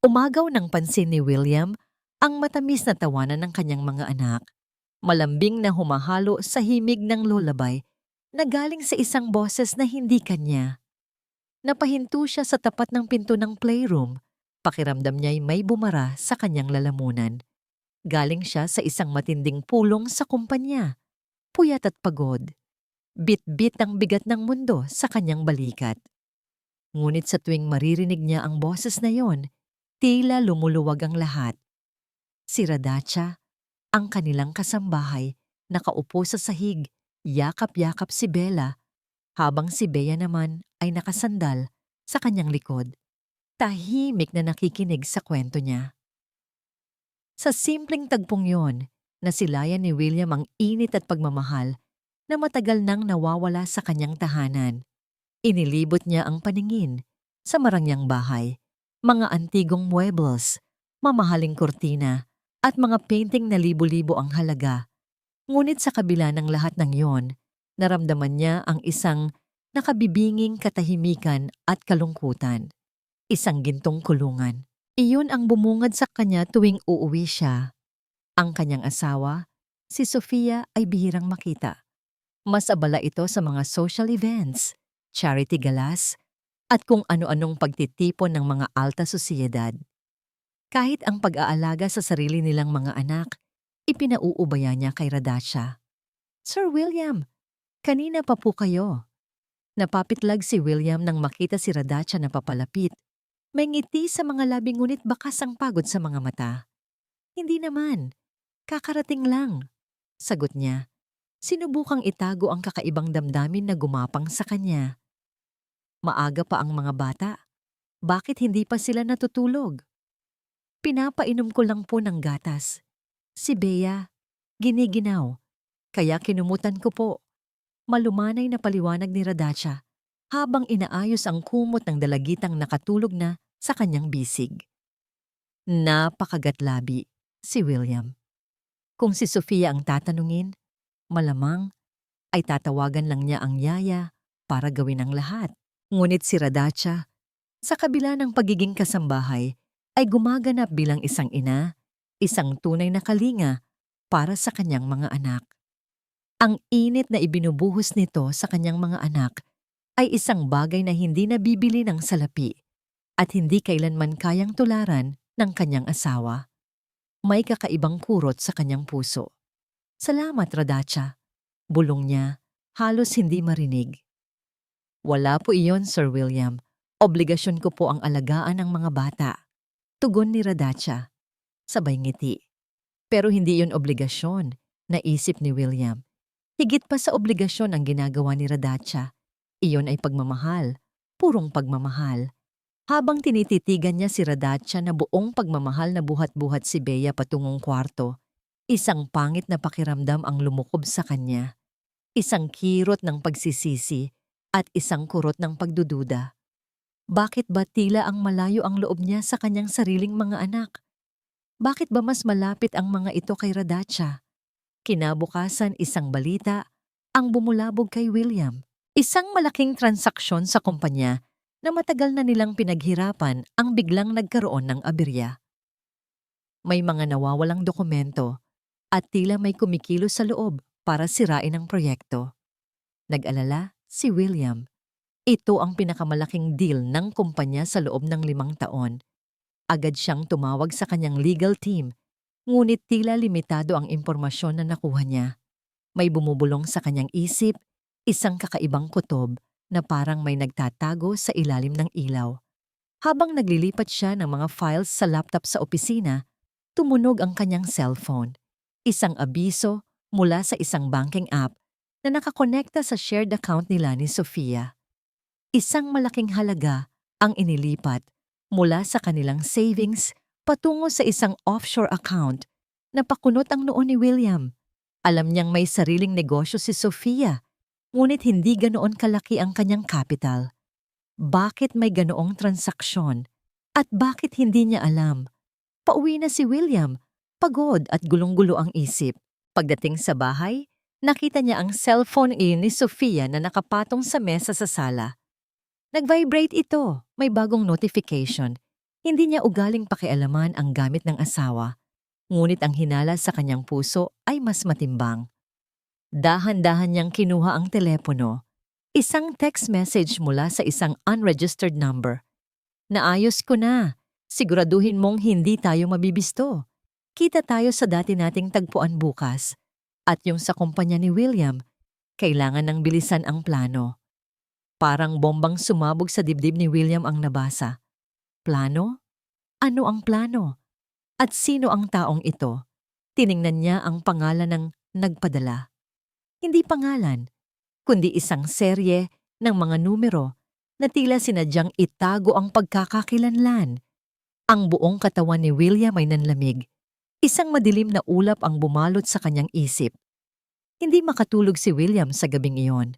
Umagaw ng pansin ni William ang matamis na tawanan ng kanyang mga anak, malambing na humahalo sa himig ng lullaby na galing sa isang boses na hindi kanya. Napahinto siya sa tapat ng pinto ng playroom. Pakiramdam niya'y may bumara sa kanyang lalamunan. Galing siya sa isang matinding pulong sa kumpanya. Puyat at pagod. Bit-bit ang bigat ng mundo sa kanyang balikat. Ngunit sa tuwing maririnig niya ang boses na yon, tila lumuluwag ang lahat. Si Radacha, ang kanilang kasambahay, nakaupo sa sahig, yakap-yakap si Bella, habang si Bea naman ay nakasandal sa kanyang likod, tahimik na nakikinig sa kwento niya. Sa simpleng tagpong yon, nasilayan ni William ang init at pagmamahal na matagal nang nawawala sa kanyang tahanan. Inilibot niya ang paningin sa marangyang bahay, mga antigong muebles, mamahaling kurtina, at mga painting na libo-libo ang halaga. Ngunit sa kabila ng lahat ng yon, naramdaman niya ang isang nakabibinging katahimikan at kalungkutan. Isang gintong kulungan. Iyon ang bumungad sa kanya tuwing uuwi siya. Ang kanyang asawa, si Sofia, ay bihirang makita. Mas abala ito sa mga social events, charity galas, at kung ano-anong pagtitipon ng mga alta sosyedad. Kahit ang pag-aalaga sa sarili nilang mga anak, ipinauubaya niya kay Radacha. "Sir William, kanina pa po kayo." Napapitlag si William nang makita si Radacha na papalapit. May ngiti sa mga labi ngunit bakas ang pagod sa mga mata. "Hindi naman, kakarating lang," sagot niya. Sinubukang itago ang kakaibang damdamin na gumapang sa kanya. "Maaga pa ang mga bata. Bakit hindi pa sila natutulog?" "Pinapainom ko lang po ng gatas. Si Bea, giniginaw. Kaya kinumutan ko po." Malumanay na paliwanag ni Radacha habang inaayos ang kumot ng dalagitang nakatulog na sa kanyang bisig. Napakagatlabi si William. Kung si Sofia ang tatanungin, malamang ay tatawagan lang niya ang yaya para gawin ang lahat. Ngunit si Radacha, sa kabila ng pagiging kasambahay, ay gumaganap bilang isang ina, isang tunay na kalinga para sa kanyang mga anak. Ang init na ibinubuhos nito sa kanyang mga anak ay isang bagay na hindi nabibili ng salapi at hindi kailanman kayang tularan ng kanyang asawa. May kakaibang kurot sa kanyang puso. "Salamat, Radacha," bulong niya, halos hindi marinig. "Wala po iyon, Sir William. Obligasyon ko po ang alagaan ng mga bata," tugon ni Radacha. Sabay ngiti. Pero hindi iyon obligasyon, naisip ni William. Higit pa sa obligasyon ang ginagawa ni Radacha. Iyon ay pagmamahal, purong pagmamahal. Habang tinititigan niya si Radacha na buong pagmamahal na buhat-buhat si Bea patungong kwarto, isang pangit na pakiramdam ang lumukob sa kanya. Isang kirot ng pagsisisi at isang kurot ng pagdududa. Bakit ba tila ang malayo ang loob niya sa kanyang sariling mga anak? Bakit ba mas malapit ang mga ito kay Radacha? Kinabukasan isang balita ang bumulabog kay William. Isang malaking transaksyon sa kumpanya na matagal na nilang pinaghirapan ang biglang nagkaroon ng aberya. May mga nawawalang dokumento at tila may kumikilos sa loob para sirain ang proyekto. Nag-alala si William. Ito ang pinakamalaking deal ng kumpanya sa loob ng 5 taon. Agad siyang tumawag sa kanyang legal team. Ngunit tila limitado ang impormasyon na nakuha niya. May bumubulong sa kanyang isip, isang kakaibang kutob na parang may nagtatago sa ilalim ng ilaw. Habang naglilipat siya ng mga files sa laptop sa opisina, tumunog ang kanyang cellphone. Isang abiso mula sa isang banking app na nakakonekta sa shared account nila ni Sofia. Isang malaking halaga ang inilipat mula sa kanilang savings patungo sa isang offshore account na pakunot ang noo ni William. Alam niyang may sariling negosyo si Sofia, ngunit hindi ganoon kalaki ang kanyang capital. Bakit may ganoong transaksyon? At bakit hindi niya alam? Pauwi na si William, pagod at gulong-gulo ang isip. Pagdating sa bahay, nakita niya ang cellphone ni Sofia na nakapatong sa mesa sa sala. Nag-vibrate ito, may bagong notification. Hindi niya ugaling pakialaman ang gamit ng asawa, ngunit ang hinala sa kanyang puso ay mas matimbang. Dahan-dahan niyang kinuha ang telepono, isang text message mula sa isang unregistered number. Naayos ko na. Siguraduhin mong hindi tayo mabibisto. Kita tayo sa dati nating tagpuan bukas. At yung sa kumpanya ni William, kailangan ng bilisan ang plano. Parang bombang sumabog sa dibdib ni William ang nabasa. Plano? Ano ang plano? At sino ang taong ito? Tiningnan niya ang pangalan ng nagpadala. Hindi pangalan, kundi isang serye ng mga numero na tila sinadyang itago ang pagkakakilanlan. Ang buong katawan ni William ay nanlamig. Isang madilim na ulap ang bumalot sa kanyang isip. Hindi makatulog si William sa gabing iyon.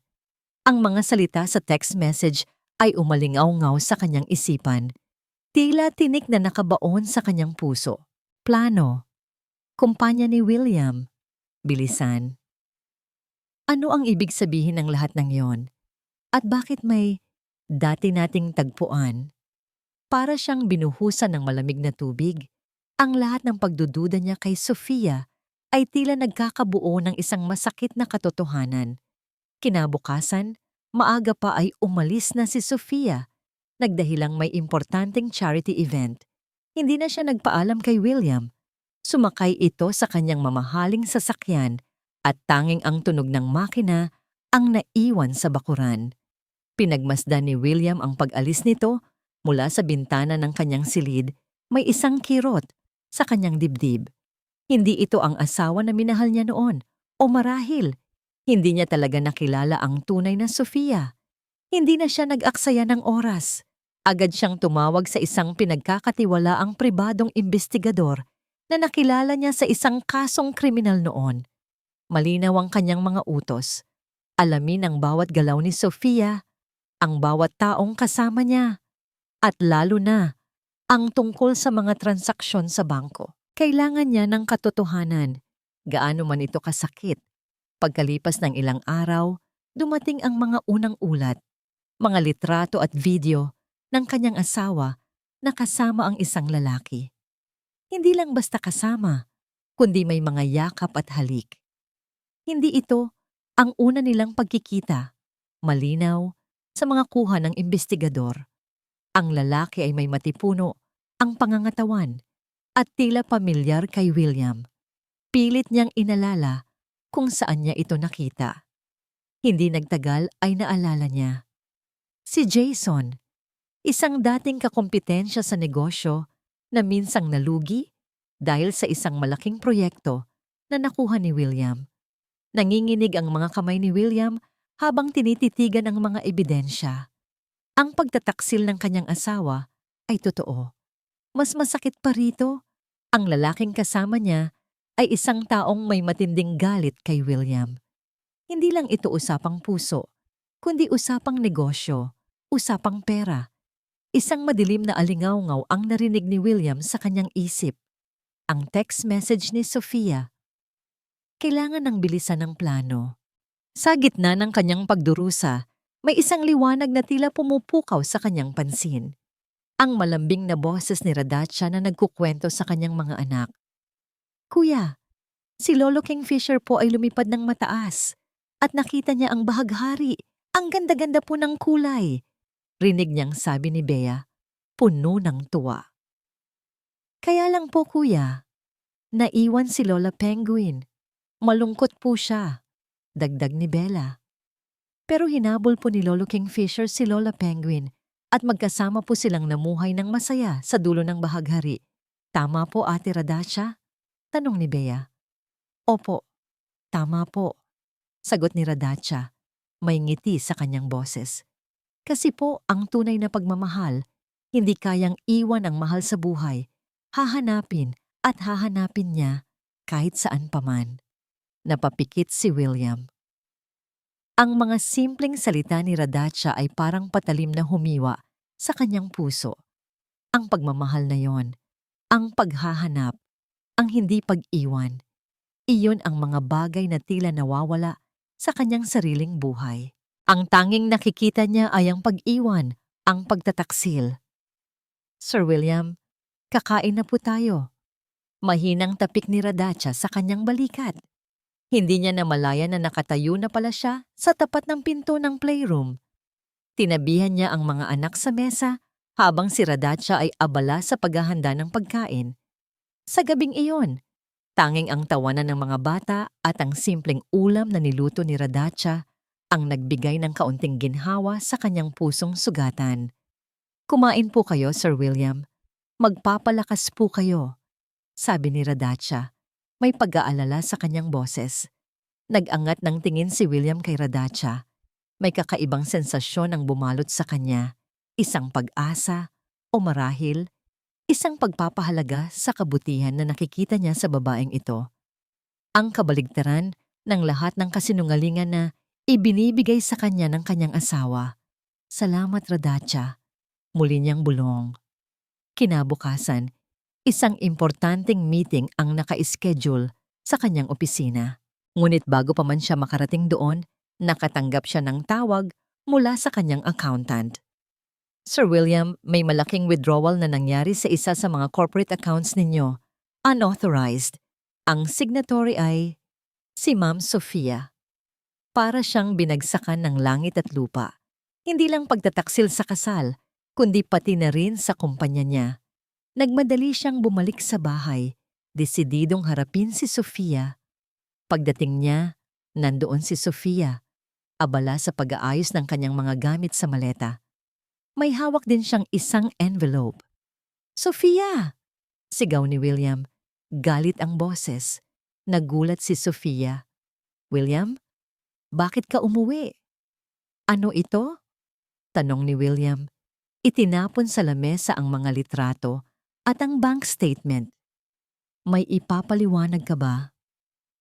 Ang mga salita sa text message ay umalingaw-ngaw sa kanyang isipan. Tila tinik na nakabaon sa kanyang puso. Plano. Kumpanya ni William. Bilisan. Ano ang ibig sabihin ng lahat ng iyon? At bakit may dati nating tagpuan? Para siyang binuhusan ng malamig na tubig. Ang lahat ng pagdududa niya kay Sofia ay tila nagkakabuo ng isang masakit na katotohanan. Kinabukasan, maaga pa ay umalis na si Sofia. Nagdahilang may importanteng charity event. Hindi na siya nagpaalam kay William. Sumakay ito sa kanyang mamahaling sasakyan at tanging ang tunog ng makina ang naiwan sa bakuran. Pinagmasdan ni William ang pag-alis nito mula sa bintana ng kanyang silid, may isang kirot sa kanyang dibdib. Hindi ito ang asawa na minahal niya noon o marahil hindi niya talaga nakilala ang tunay na Sofia. Hindi na siya nag-aksaya ng oras. Agad siyang tumawag sa isang pinagkakatiwalaang pribadong investigador na nakilala niya sa isang kasong kriminal noon. Malinaw ang kanyang mga utos. Alamin ang bawat galaw ni Sofia, ang bawat taong kasama niya, at lalo na ang tungkol sa mga transaksyon sa bangko. Kailangan niya ng katotohanan, gaano man ito kasakit. Pagkalipas ng ilang araw, dumating ang mga unang ulat, mga litrato at video ng kanyang asawa na kasama ang isang lalaki. Hindi lang basta kasama, kundi may mga yakap at halik. Hindi ito ang una nilang pagkikita, malinaw sa mga kuha ng investigador. Ang lalaki ay may matipuno, ang pangangatawan, at tila pamilyar kay William. Pilit niyang inalala kung saan niya ito nakita. Hindi nagtagal ay naalala niya. Si Jason, isang dating kakumpetensya sa negosyo na minsang nalugi dahil sa isang malaking proyekto na nakuha ni William. Nanginginig ang mga kamay ni William habang tinititigan ang mga ebidensya. Ang pagtataksil ng kanyang asawa ay totoo. Mas masakit pa rito, ang lalaking kasama niya ay isang taong may matinding galit kay William. Hindi lang ito usapang puso, kundi usapang negosyo, usapang pera. Isang madilim na alingawngaw ang narinig ni William sa kanyang isip. Ang text message ni Sofia. Kailangan ng bilisan ng plano. Sa gitna ng kanyang pagdurusa, may isang liwanag na tila pumupukaw sa kanyang pansin. Ang malambing na boses ni Radacha na nagkukwento sa kanyang mga anak. Kuya, si Lolo Kingfisher po ay lumipad ng mataas at nakita niya ang bahaghari. Ang ganda-ganda po ng kulay. Rinig niyang sabi ni Bea, puno ng tuwa. Kaya lang po kuya, naiwan si Lola Penguin. Malungkot po siya, dagdag ni Bella. Pero hinabol po ni Lolo Kingfisher si Lola Penguin at magkasama po silang namuhay ng masaya sa dulo ng bahaghari. Tama po, Ate Radacha? Tanong ni Bea. Opo, tama po. Sagot ni Radacha, may ngiti sa kanyang boses. Kasi po ang tunay na pagmamahal, hindi kayang iwan ang mahal sa buhay. Hahanapin at hahanapin niya kahit saan paman. Napapikit si William. Ang mga simpleng salita ni Radacha ay parang patalim na humiwa sa kanyang puso. Ang pagmamahal na yon, ang paghahanap, ang hindi pag-iwan. Iyon ang mga bagay na tila nawawala sa kanyang sariling buhay. Ang tanging nakikita niya ay ang pag-iwan, ang pagtataksil. Sir William, kakain na po tayo. Mahinang tapik ni Radacha sa kanyang balikat. Hindi niya namalayan na nakatayo na pala siya sa tapat ng pinto ng playroom. Tinabihan niya ang mga anak sa mesa habang si Radacha ay abala sa paghahanda ng pagkain. Sa gabing iyon, tanging ang tawanan ng mga bata at ang simpleng ulam na niluto ni Radacha ang nagbigay ng kaunting ginhawa sa kanyang pusong sugatan. Kumain po kayo, Sir William. Magpapalakas po kayo, sabi ni Radacha. May pag-aalala sa kanyang boses. Nag-angat ng tingin si William kay Radacha. May kakaibang sensasyon ang bumalot sa kanya. Isang pag-asa o marahil, isang pagpapahalaga sa kabutihan na nakikita niya sa babaeng ito. Ang kabaligtaran ng lahat ng kasinungalingan na ibinibigay sa kanya ng kanyang asawa. Salamat, Radacha. Muli niyang bulong. Kinabukasan, isang importanteng meeting ang naka-schedule sa kanyang opisina. Ngunit bago pa man siya makarating doon, nakatanggap siya ng tawag mula sa kanyang accountant. Sir William, may malaking withdrawal na nangyari sa isa sa mga corporate accounts ninyo. Unauthorized. Ang signatory ay si Ma'am Sofia. Para siyang binagsakan ng langit at lupa. Hindi lang pagtataksil sa kasal, kundi pati na rin sa kumpanya niya. Nagmadali siyang bumalik sa bahay, desididong harapin si Sofia. Pagdating niya, nandoon si Sofia, abala sa pag-aayos ng kanyang mga gamit sa maleta. May hawak din siyang isang envelope. Sofia! Sigaw ni William. Galit ang boses. Nagulat si Sofia. William, bakit ka umuwi? Ano ito? Tanong ni William. Itinapon sa lamesa ang mga litrato at ang bank statement. May ipapaliwanag ka ba?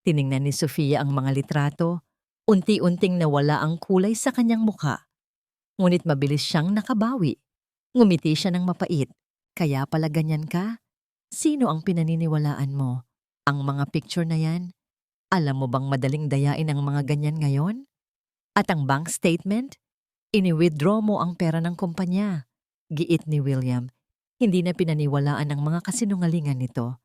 Tiningnan ni Sofia ang mga litrato. Unti-unting nawala ang kulay sa kanyang mukha. Ngunit mabilis siyang nakabawi. Ngumiti siya ng mapait. Kaya pala ganyan ka? Sino ang pinaniniwalaan mo? Ang mga picture na yan? Alam mo bang madaling dayain ang mga ganyan ngayon? At ang bank statement? Ini-withdraw mo ang pera ng kumpanya. Giit ni William. Hindi na pinaniwalaan ang mga kasinungalingan nito.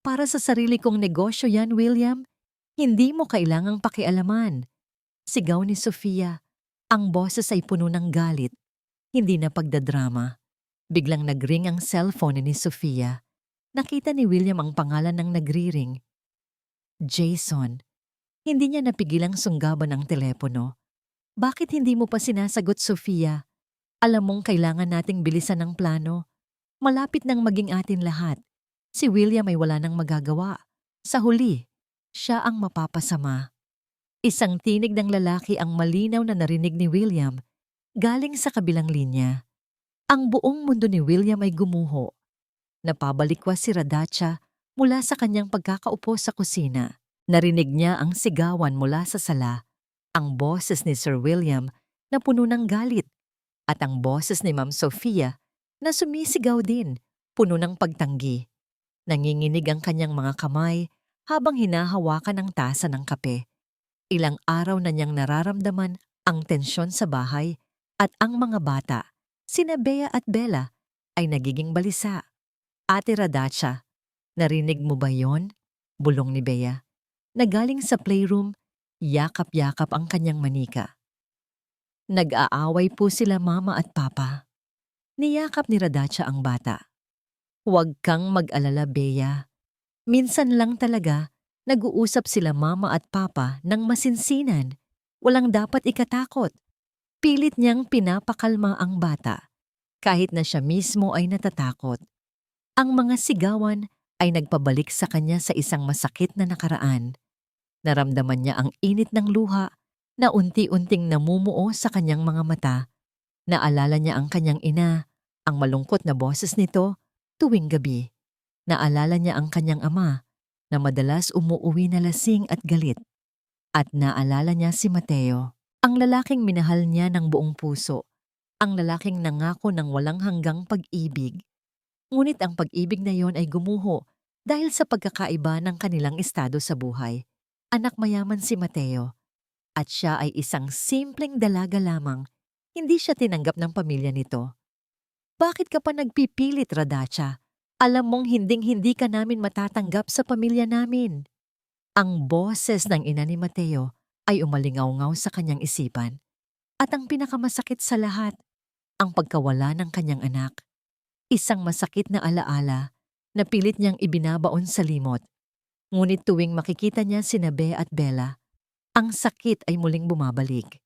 Para sa sarili kong negosyo yan, William. Hindi mo kailangang pakialaman. Sigaw ni Sofia. Ang boses ay puno ng galit. Hindi na pagdadrama. Biglang nagring ang cellphone ni Sofia. Nakita ni William ang pangalan ng nagriring. Jason. Hindi niya napigilang sunggaban ang telepono. Bakit hindi mo pa sinasagot, Sofia? Alam mong kailangan nating bilisan ng plano. Malapit nang maging atin lahat. Si William ay wala nang magagawa. Sa huli, siya ang mapapasama. Isang tinig ng lalaki ang malinaw na narinig ni William, galing sa kabilang linya. Ang buong mundo ni William ay gumuho. Napabalikwas si Radacha mula sa kanyang pagkakaupo sa kusina. Narinig niya ang sigawan mula sa sala, ang boses ni Sir William na puno ng galit, at ang boses ni Ma'am Sofia na sumisigaw din, puno ng pagtanggi. Nanginginig ang kanyang mga kamay habang hinahawakan ang tasa ng kape. Ilang araw na niyang nararamdaman ang tensyon sa bahay at ang mga bata, sina Bea at Bella, ay nagiging balisa. Ate Radacha, narinig mo ba yon? Bulong ni Bea. Nagaling sa playroom, yakap-yakap ang kanyang manika. Nag-aaway po sila mama at papa. Niyakap ni Radacha ang bata. Huwag kang mag-alala, Bea. Minsan lang talaga, nag-uusap sila mama at papa ng masinsinan. Walang dapat ikatakot. Pilit niyang pinapakalma ang bata, kahit na siya mismo ay natatakot. Ang mga sigawan ay nagpabalik sa kanya sa isang masakit na nakaraan. Naramdaman niya ang init ng luha na unti-unting namumuo sa kanyang mga mata. Naalala niya ang kanyang ina, ang malungkot na boses nito tuwing gabi. Naalala niya ang kanyang ama, na madalas umuuwi na lasing at galit. At naalala niya si Mateo, ang lalaking minahal niya ng buong puso, ang lalaking nangako ng walang hanggang pag-ibig. Ngunit ang pag-ibig na yon ay gumuho dahil sa pagkakaiba ng kanilang estado sa buhay. Anak mayaman si Mateo, at siya ay isang simpleng dalaga lamang. Hindi siya tinanggap ng pamilya nito. Bakit ka pa nagpipilit, Radacha? Alam mong hinding-hindi ka namin matatanggap sa pamilya namin. Ang boses ng ina ni Mateo ay umalingaw-ngaw sa kanyang isipan. At ang pinakamasakit sa lahat, ang pagkawala ng kanyang anak. Isang masakit na alaala na pilit niyang ibinabaon sa limot. Ngunit tuwing makikita niya sina Bea at Bella, ang sakit ay muling bumabalik.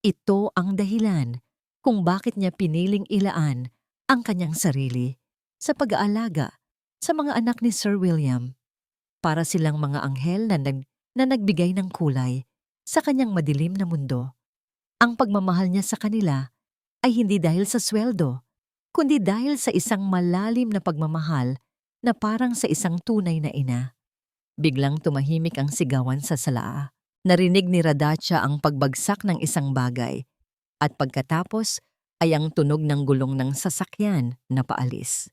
Ito ang dahilan kung bakit niya piniling ilaan ang kanyang sarili sa pag-aalaga sa mga anak ni Sir William. Para silang mga anghel na nagbigay ng kulay sa kanyang madilim na mundo. Ang pagmamahal niya sa kanila ay hindi dahil sa sweldo, kundi dahil sa isang malalim na pagmamahal na parang sa isang tunay na ina. Biglang tumahimik ang sigawan sa sala. Narinig ni Radacha ang pagbagsak ng isang bagay at pagkatapos ay ang tunog ng gulong ng sasakyan na paalis.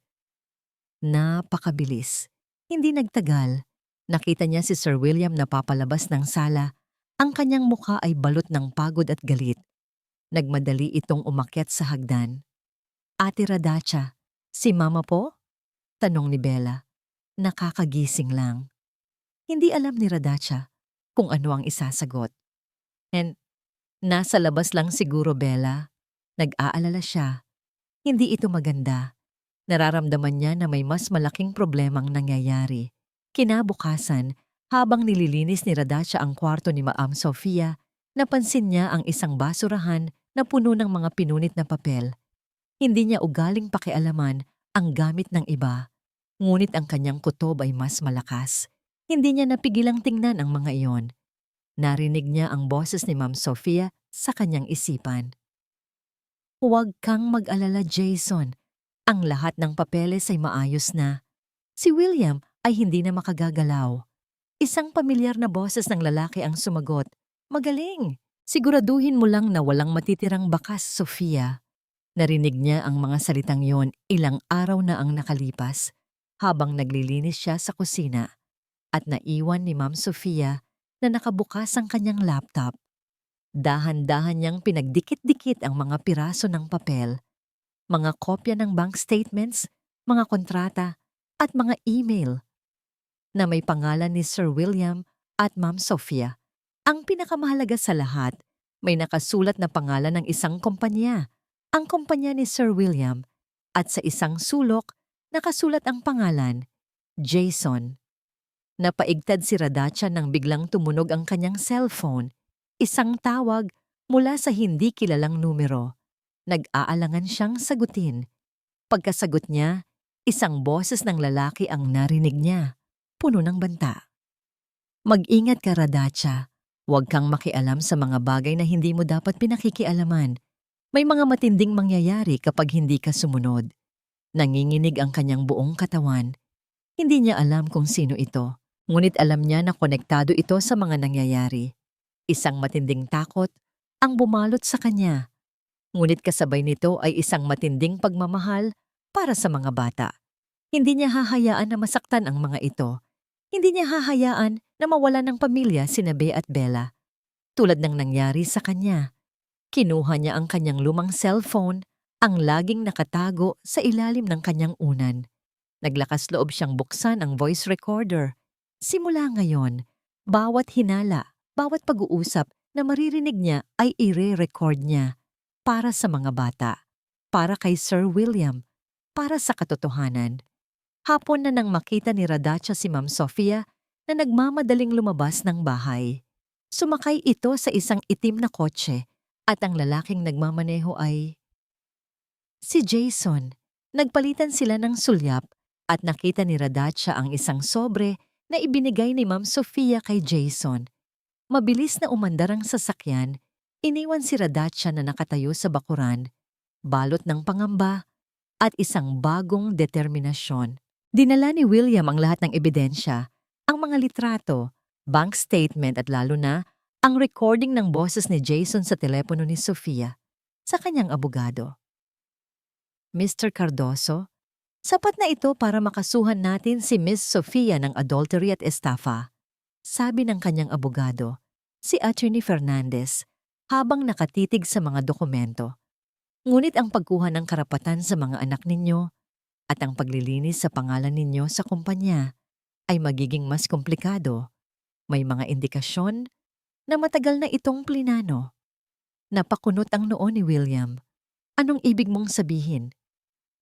Napakabilis. Hindi nagtagal. Nakita niya si Sir William na papalabas ng sala. Ang kanyang mukha ay balot ng pagod at galit. Nagmadali itong umakyat sa hagdan. Ate Radacha, si Mama po? Tanong ni Bella. Nakakagising lang. Hindi alam ni Radacha kung ano ang isasagot. And nasa labas lang siguro, Bella. Nag-aalala siya. Hindi ito maganda. Nararamdaman niya na may mas malaking problemang nangyayari. Kinabukasan, habang nililinis ni Radacha ang kwarto ni Maam Sofia, napansin niya ang isang basurahan na puno ng mga pinunit na papel. Hindi niya ugaling pakialaman ang gamit ng iba, ngunit ang kanyang kutob ay mas malakas. Hindi niya napigilang tingnan ang mga iyon. Narinig niya ang boses ni Ma'am Sofia sa kanyang isipan. Huwag kang mag-alala, Jason. Ang lahat ng papeles ay maayos na. Si William ay hindi na makagagalaw. Isang pamilyar na boses ng lalaki ang sumagot. Magaling! Siguraduhin mo lang na walang matitirang bakas, Sofia. Narinig niya ang mga salitang yon ilang araw na ang nakalipas habang naglilinis siya sa kusina at naiwan ni Ma'am Sofia na nakabukas ang kanyang laptop. Dahan-dahan niyang pinagdikit-dikit ang mga piraso ng papel, mga kopya ng bank statements, mga kontrata at mga email na may pangalan ni Sir William at Ma'am Sofia. Ang pinakamahalaga sa lahat, may nakasulat na pangalan ng isang kumpanya, ang kumpanya ni Sir William, at sa isang sulok, nakasulat ang pangalan, Jason. Napaigtad si Radacha nang biglang tumunog ang kanyang cellphone. Isang tawag mula sa hindi kilalang numero. Nag-aalangan siyang sagutin. Pagkasagot niya, isang boses ng lalaki ang narinig niya, puno ng banta. Mag-ingat ka, Radacha. Huwag kang makialam sa mga bagay na hindi mo dapat pinakikialaman. May mga matinding mangyayari kapag hindi ka sumunod. Nanginginig ang kanyang buong katawan. Hindi niya alam kung sino ito, ngunit alam niya na konektado ito sa mga nangyayari. Isang matinding takot ang bumalot sa kanya. Ngunit kasabay nito ay isang matinding pagmamahal para sa mga bata. Hindi niya hahayaan na masaktan ang mga ito. Hindi niya hahayaan na mawala ng pamilya sina Bea at Bella. Tulad ng nangyari sa kanya. Kinuha niya ang kanyang lumang cellphone, ang laging nakatago sa ilalim ng kanyang unan. Naglakas loob siyang buksan ang voice recorder. Simula ngayon, bawat hinala, bawat pag-uusap na maririnig niya ay ire-record niya para sa mga bata, para kay Sir William, para sa katotohanan. Hapon na nang makita ni Radacha si Ma'am Sofia na nagmamadaling lumabas ng bahay. Sumakay ito sa isang itim na kotse at ang lalaking nagmamaneho ay si Jason. Nagpalitan sila ng sulyap at nakita ni Radacha ang isang sobre na ibinigay ni Ma'am Sofia kay Jason. Mabilis na umandar ang sasakyan, iniwan si Radacha na nakatayo sa bakuran, balot ng pangamba at isang bagong determinasyon. Dinala ni William ang lahat ng ebidensya, ang mga litrato, bank statement at lalo na ang recording ng boses ni Jason sa telepono ni Sofia sa kanyang abogado. Mr. Cardoso, sapat na ito para makasuhan natin si Miss Sofia ng adultery at estafa, sabi ng kanyang abogado, si Attorney Fernandez, habang nakatitig sa mga dokumento. Ngunit ang pagkuha ng karapatan sa mga anak ninyo at ang paglilinis sa pangalan ninyo sa kumpanya ay magiging mas komplikado. May mga indikasyon na matagal na itong plinano. Napakunot ang noo ni William. Anong ibig mong sabihin?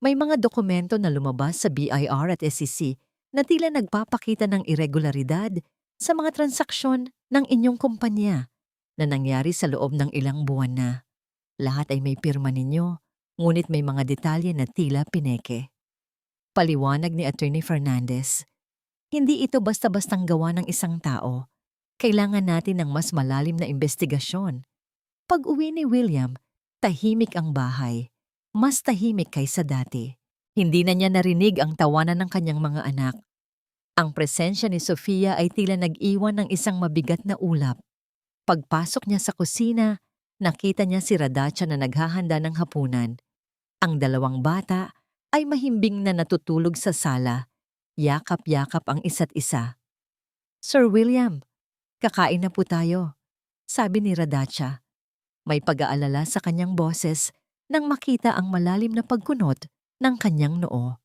May mga dokumento na lumabas sa BIR at SEC na tila nagpapakita ng irregularidad sa mga transaksyon ng inyong kumpanya na nangyari sa loob ng ilang buwan na. Lahat ay may pirma ninyo, ngunit may mga detalye na tila pineke. Paliwanag ni Attorney Fernandez, hindi ito basta-bastang gawa ng isang tao. Kailangan natin ng mas malalim na investigasyon. Pag-uwi ni William, tahimik ang bahay. Mas tahimik kaysa dati. Hindi na niya narinig ang tawanan ng kanyang mga anak. Ang presensya ni Sofia ay tila nag-iwan ng isang mabigat na ulap. Pagpasok niya sa kusina, nakita niya si Radacha na naghahanda ng hapunan. Ang dalawang bata ay mahimbing na natutulog sa sala. Yakap-yakap ang isa't isa. "Sir William, kakain na po tayo," sabi ni Radacha. May pag-aalala sa kanyang boses nang makita ang malalim na pagkunot ng kanyang noo.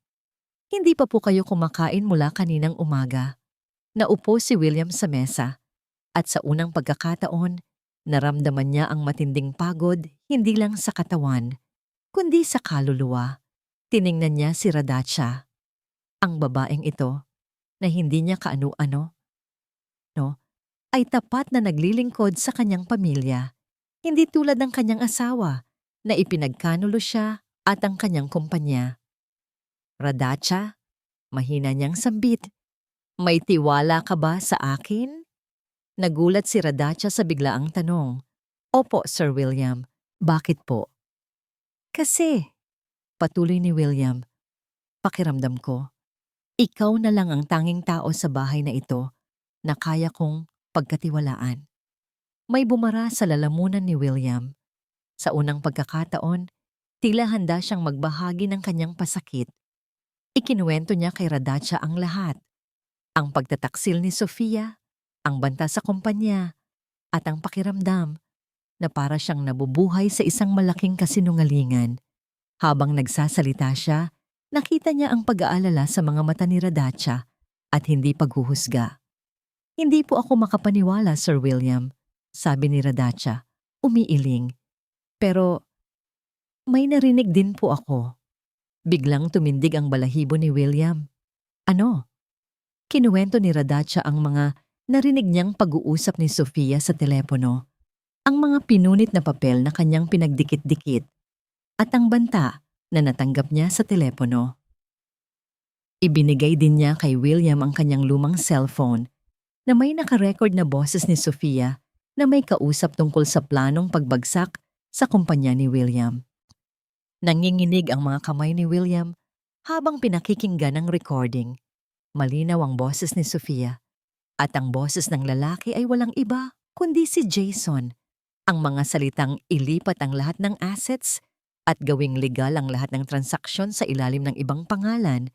"Hindi pa po kayo kumakain mula kaninang umaga." Naupo si William sa mesa at sa unang pagkakataon, naramdaman niya ang matinding pagod hindi lang sa katawan, kundi sa kaluluwa. Tiningnan niya si Radacha. Ang babaeng ito, na hindi niya kaano-ano, no, ay tapat na naglilingkod sa kanyang pamilya. Hindi tulad ng kanyang asawa na ipinagkanulo siya at ang kanyang kumpanya. "Radacha," mahina niyang sambit, "may tiwala ka ba sa akin?" Nagulat si Radacha sa biglaang tanong. "Opo, Sir William. Bakit po?" "Kasi," patuloy ni William, "pakiramdam ko, ikaw na lang ang tanging tao sa bahay na ito na kaya kong pagkatiwalaan." May bumara sa lalamunan ni William. Sa unang pagkakataon, tila handa siyang magbahagi ng kanyang pasakit. Ikinuwento niya kay Radacha ang lahat. Ang pagtataksil ni Sofia, ang banta sa kumpanya, at ang pakiramdam na para siyang nabubuhay sa isang malaking kasinungalingan. Habang nagsasalita siya, nakita niya ang pag-aalala sa mga mata ni Radacha at hindi paghuhusga. "Hindi po ako makapaniwala, Sir William," sabi ni Radacha, umiiling. "Pero may narinig din po ako." Biglang tumindig ang balahibo ni William. "Ano?" Kinuwento ni Radacha ang mga narinig niyang pag-uusap ni Sofia sa telepono, ang mga pinunit na papel na kanyang pinagdikit-dikit, at ang banta na natanggap niya sa telepono. Ibinigay din niya kay William ang kanyang lumang cellphone na may nakarecord na boses ni Sofia na may kausap tungkol sa planong pagbagsak sa kumpanya ni William. Nanginginig ang mga kamay ni William habang pinakikinggan ang recording. Malinaw ang boses ni Sofia at ang boses ng lalaki ay walang iba kundi si Jason. Ang mga salitang ilipat ang lahat ng assets at gawing legal ang lahat ng transaksyon sa ilalim ng ibang pangalan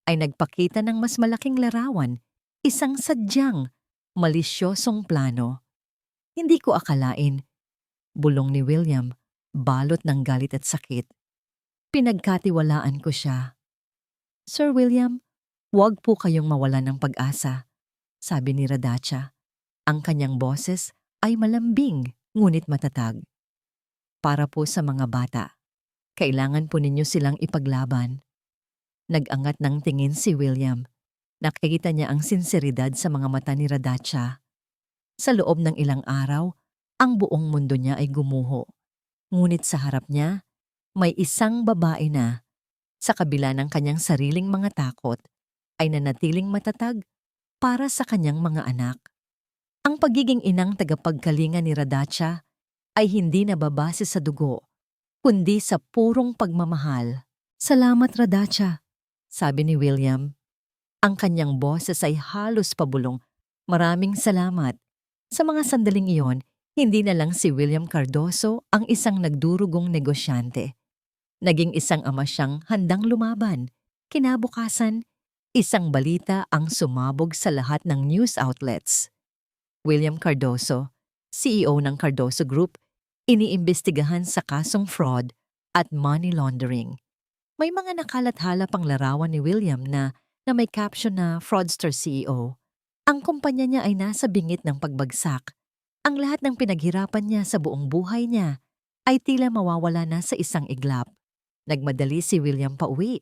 ay nagpakita ng mas malaking larawan, isang sadyang, malisyosong plano. "Hindi ko akalain," bulong ni William, balot ng galit at sakit. "Pinagkatiwalaan ko siya." "Sir William, huwag po kayong mawalan ng pag-asa," sabi ni Radacha. Ang kanyang boses ay malambing ngunit matatag. "Para po sa mga bata, kailangan po ninyo silang ipaglaban." Nag-angat ng tingin si William. Nakikita niya ang sinseridad sa mga mata ni Radacha. Sa loob ng ilang araw, ang buong mundo niya ay gumuho. Ngunit sa harap niya, may isang babae na, sa kabila ng kanyang sariling mga takot, ay nanatiling matatag para sa kanyang mga anak. Ang pagiging inang tagapagkalinga ni Radacha ay hindi nababase sa dugo, kundi sa purong pagmamahal. "Salamat, Radacha," sabi ni William. Ang kanyang boses ay halos pabulong. "Maraming salamat." Sa mga sandaling iyon, hindi na lang si William Cardoso ang isang nagdurugong negosyante. Naging isang ama siyang handang lumaban. Kinabukasan, isang balita ang sumabog sa lahat ng news outlets. William Cardoso, CEO ng Cardoso Group, iniimbestigahan sa kasong fraud at money laundering. May mga nakalathala pang larawan ni William na may caption na Fraudster CEO. Ang kumpanya niya ay nasa bingit ng pagbagsak. Ang lahat ng pinaghirapan niya sa buong buhay niya ay tila mawawala na sa isang iglap. Nagmadali si William pauwi.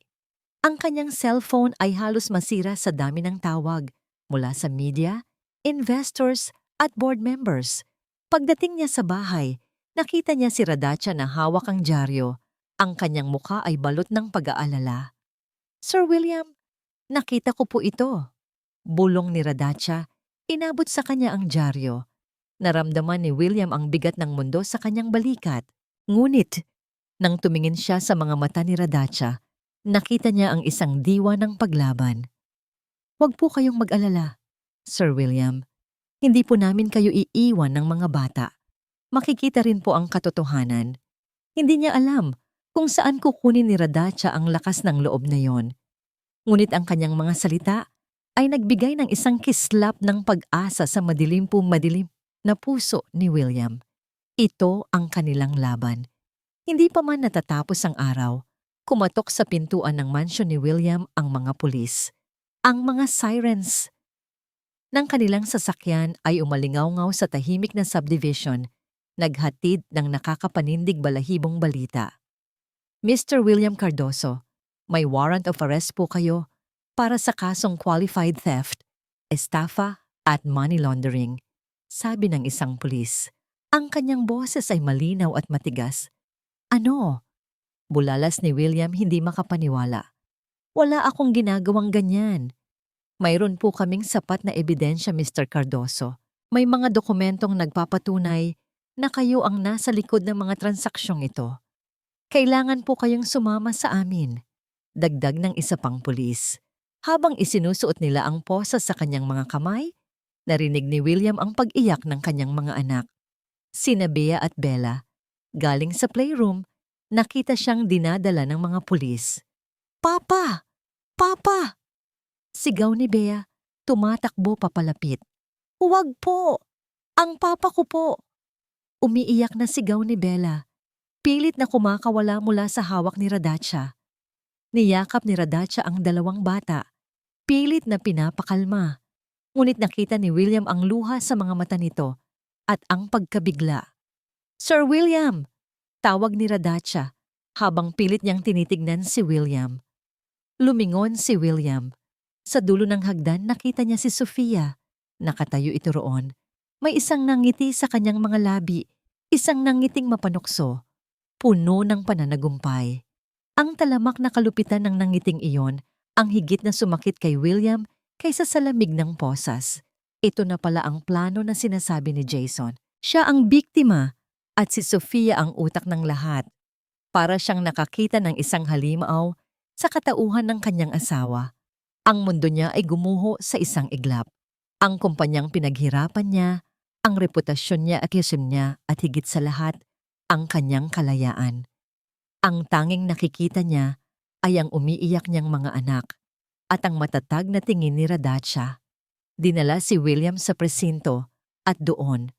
Ang kanyang cellphone ay halos masira sa dami ng tawag mula sa media, investors at board members. Pagdating niya sa bahay, nakita niya si Radacha na hawak ang dyaryo. Ang kanyang mukha ay balot ng pag-aalala. Sir William, nakita ko po ito. Bulong ni Radacha, inabot sa kanya ang dyaryo. Naramdaman ni William ang bigat ng mundo sa kanyang balikat. Ngunit, nang tumingin siya sa mga mata ni Radacha, nakita niya ang isang diwa ng paglaban. Huwag po kayong mag-alala, Sir William. Hindi po namin kayo iiwan ng mga bata. Makikita rin po ang katotohanan. Hindi niya alam kung saan kukunin ni Radacha ang lakas ng loob na yon. Ngunit ang kanyang mga salita ay nagbigay ng isang kislap ng pag-asa sa madilim na puso ni William. Ito ang kanilang laban. Hindi pa man natatapos ang araw, kumatok sa pintuan ng mansyon ni William ang mga pulis. Ang mga sirens ng kanilang sasakyan ay umalingaw-ngaw sa tahimik na subdivision, naghatid ng nakakapanindig balahibong balita. Mr. William Cardoso, may warrant of arrest po kayo para sa kasong qualified theft, estafa at money laundering, sabi ng isang pulis. Ang kanyang boses ay malinaw at matigas. Ano? Bulalas ni William hindi makapaniwala. Wala akong ginagawang ganyan. Mayroon po kaming sapat na ebidensya, Mr. Cardoso. May mga dokumentong nagpapatunay na kayo ang nasa likod ng mga transaksyong ito. Kailangan po kayong sumama sa amin. Dagdag ng isa pang pulis. Habang isinusuot nila ang posa sa kanyang mga kamay, narinig ni William ang pag-iyak ng kanyang mga anak. Sina Bea at Bella. Galing sa playroom, nakita siyang dinadala ng mga pulis. Papa! Papa! Sigaw ni Bea, tumatakbo papalapit. Huwag po! Ang papa ko po! Umiiyak na sigaw ni Bella. Pilit na kumakawala mula sa hawak ni Radacha. Niyakap ni Radacha ang dalawang bata. Pilit na pinapakalma. Ngunit nakita ni William ang luha sa mga mata nito at ang pagkabigla. Sir William! Tawag ni Radacha habang pilit niyang tinitignan si William. Lumingon si William. Sa dulo ng hagdan nakita niya si Sofia. Nakatayo ito roon. May isang nangiti sa kanyang mga labi, isang nangiting mapanukso, puno ng pananagumpay. Ang talamak na kalupitan ng nangiting iyon ang higit na sumakit kay William kaysa sa lamig ng posas. Ito na pala ang plano na sinasabi ni Jason. Siya ang biktima at si Sofia ang utak ng lahat. Para siyang nakakita ng isang halimaw sa katauhan ng kanyang asawa. Ang mundo niya ay gumuho sa isang iglap. Ang kumpanyang pinaghirapan niya, ang reputasyon niya at yasim niya at higit sa lahat, ang kanyang kalayaan. Ang tanging nakikita niya ay ang umiiyak niyang mga anak at ang matatag na tingin ni Radacha. Dinala si William sa presinto at doon,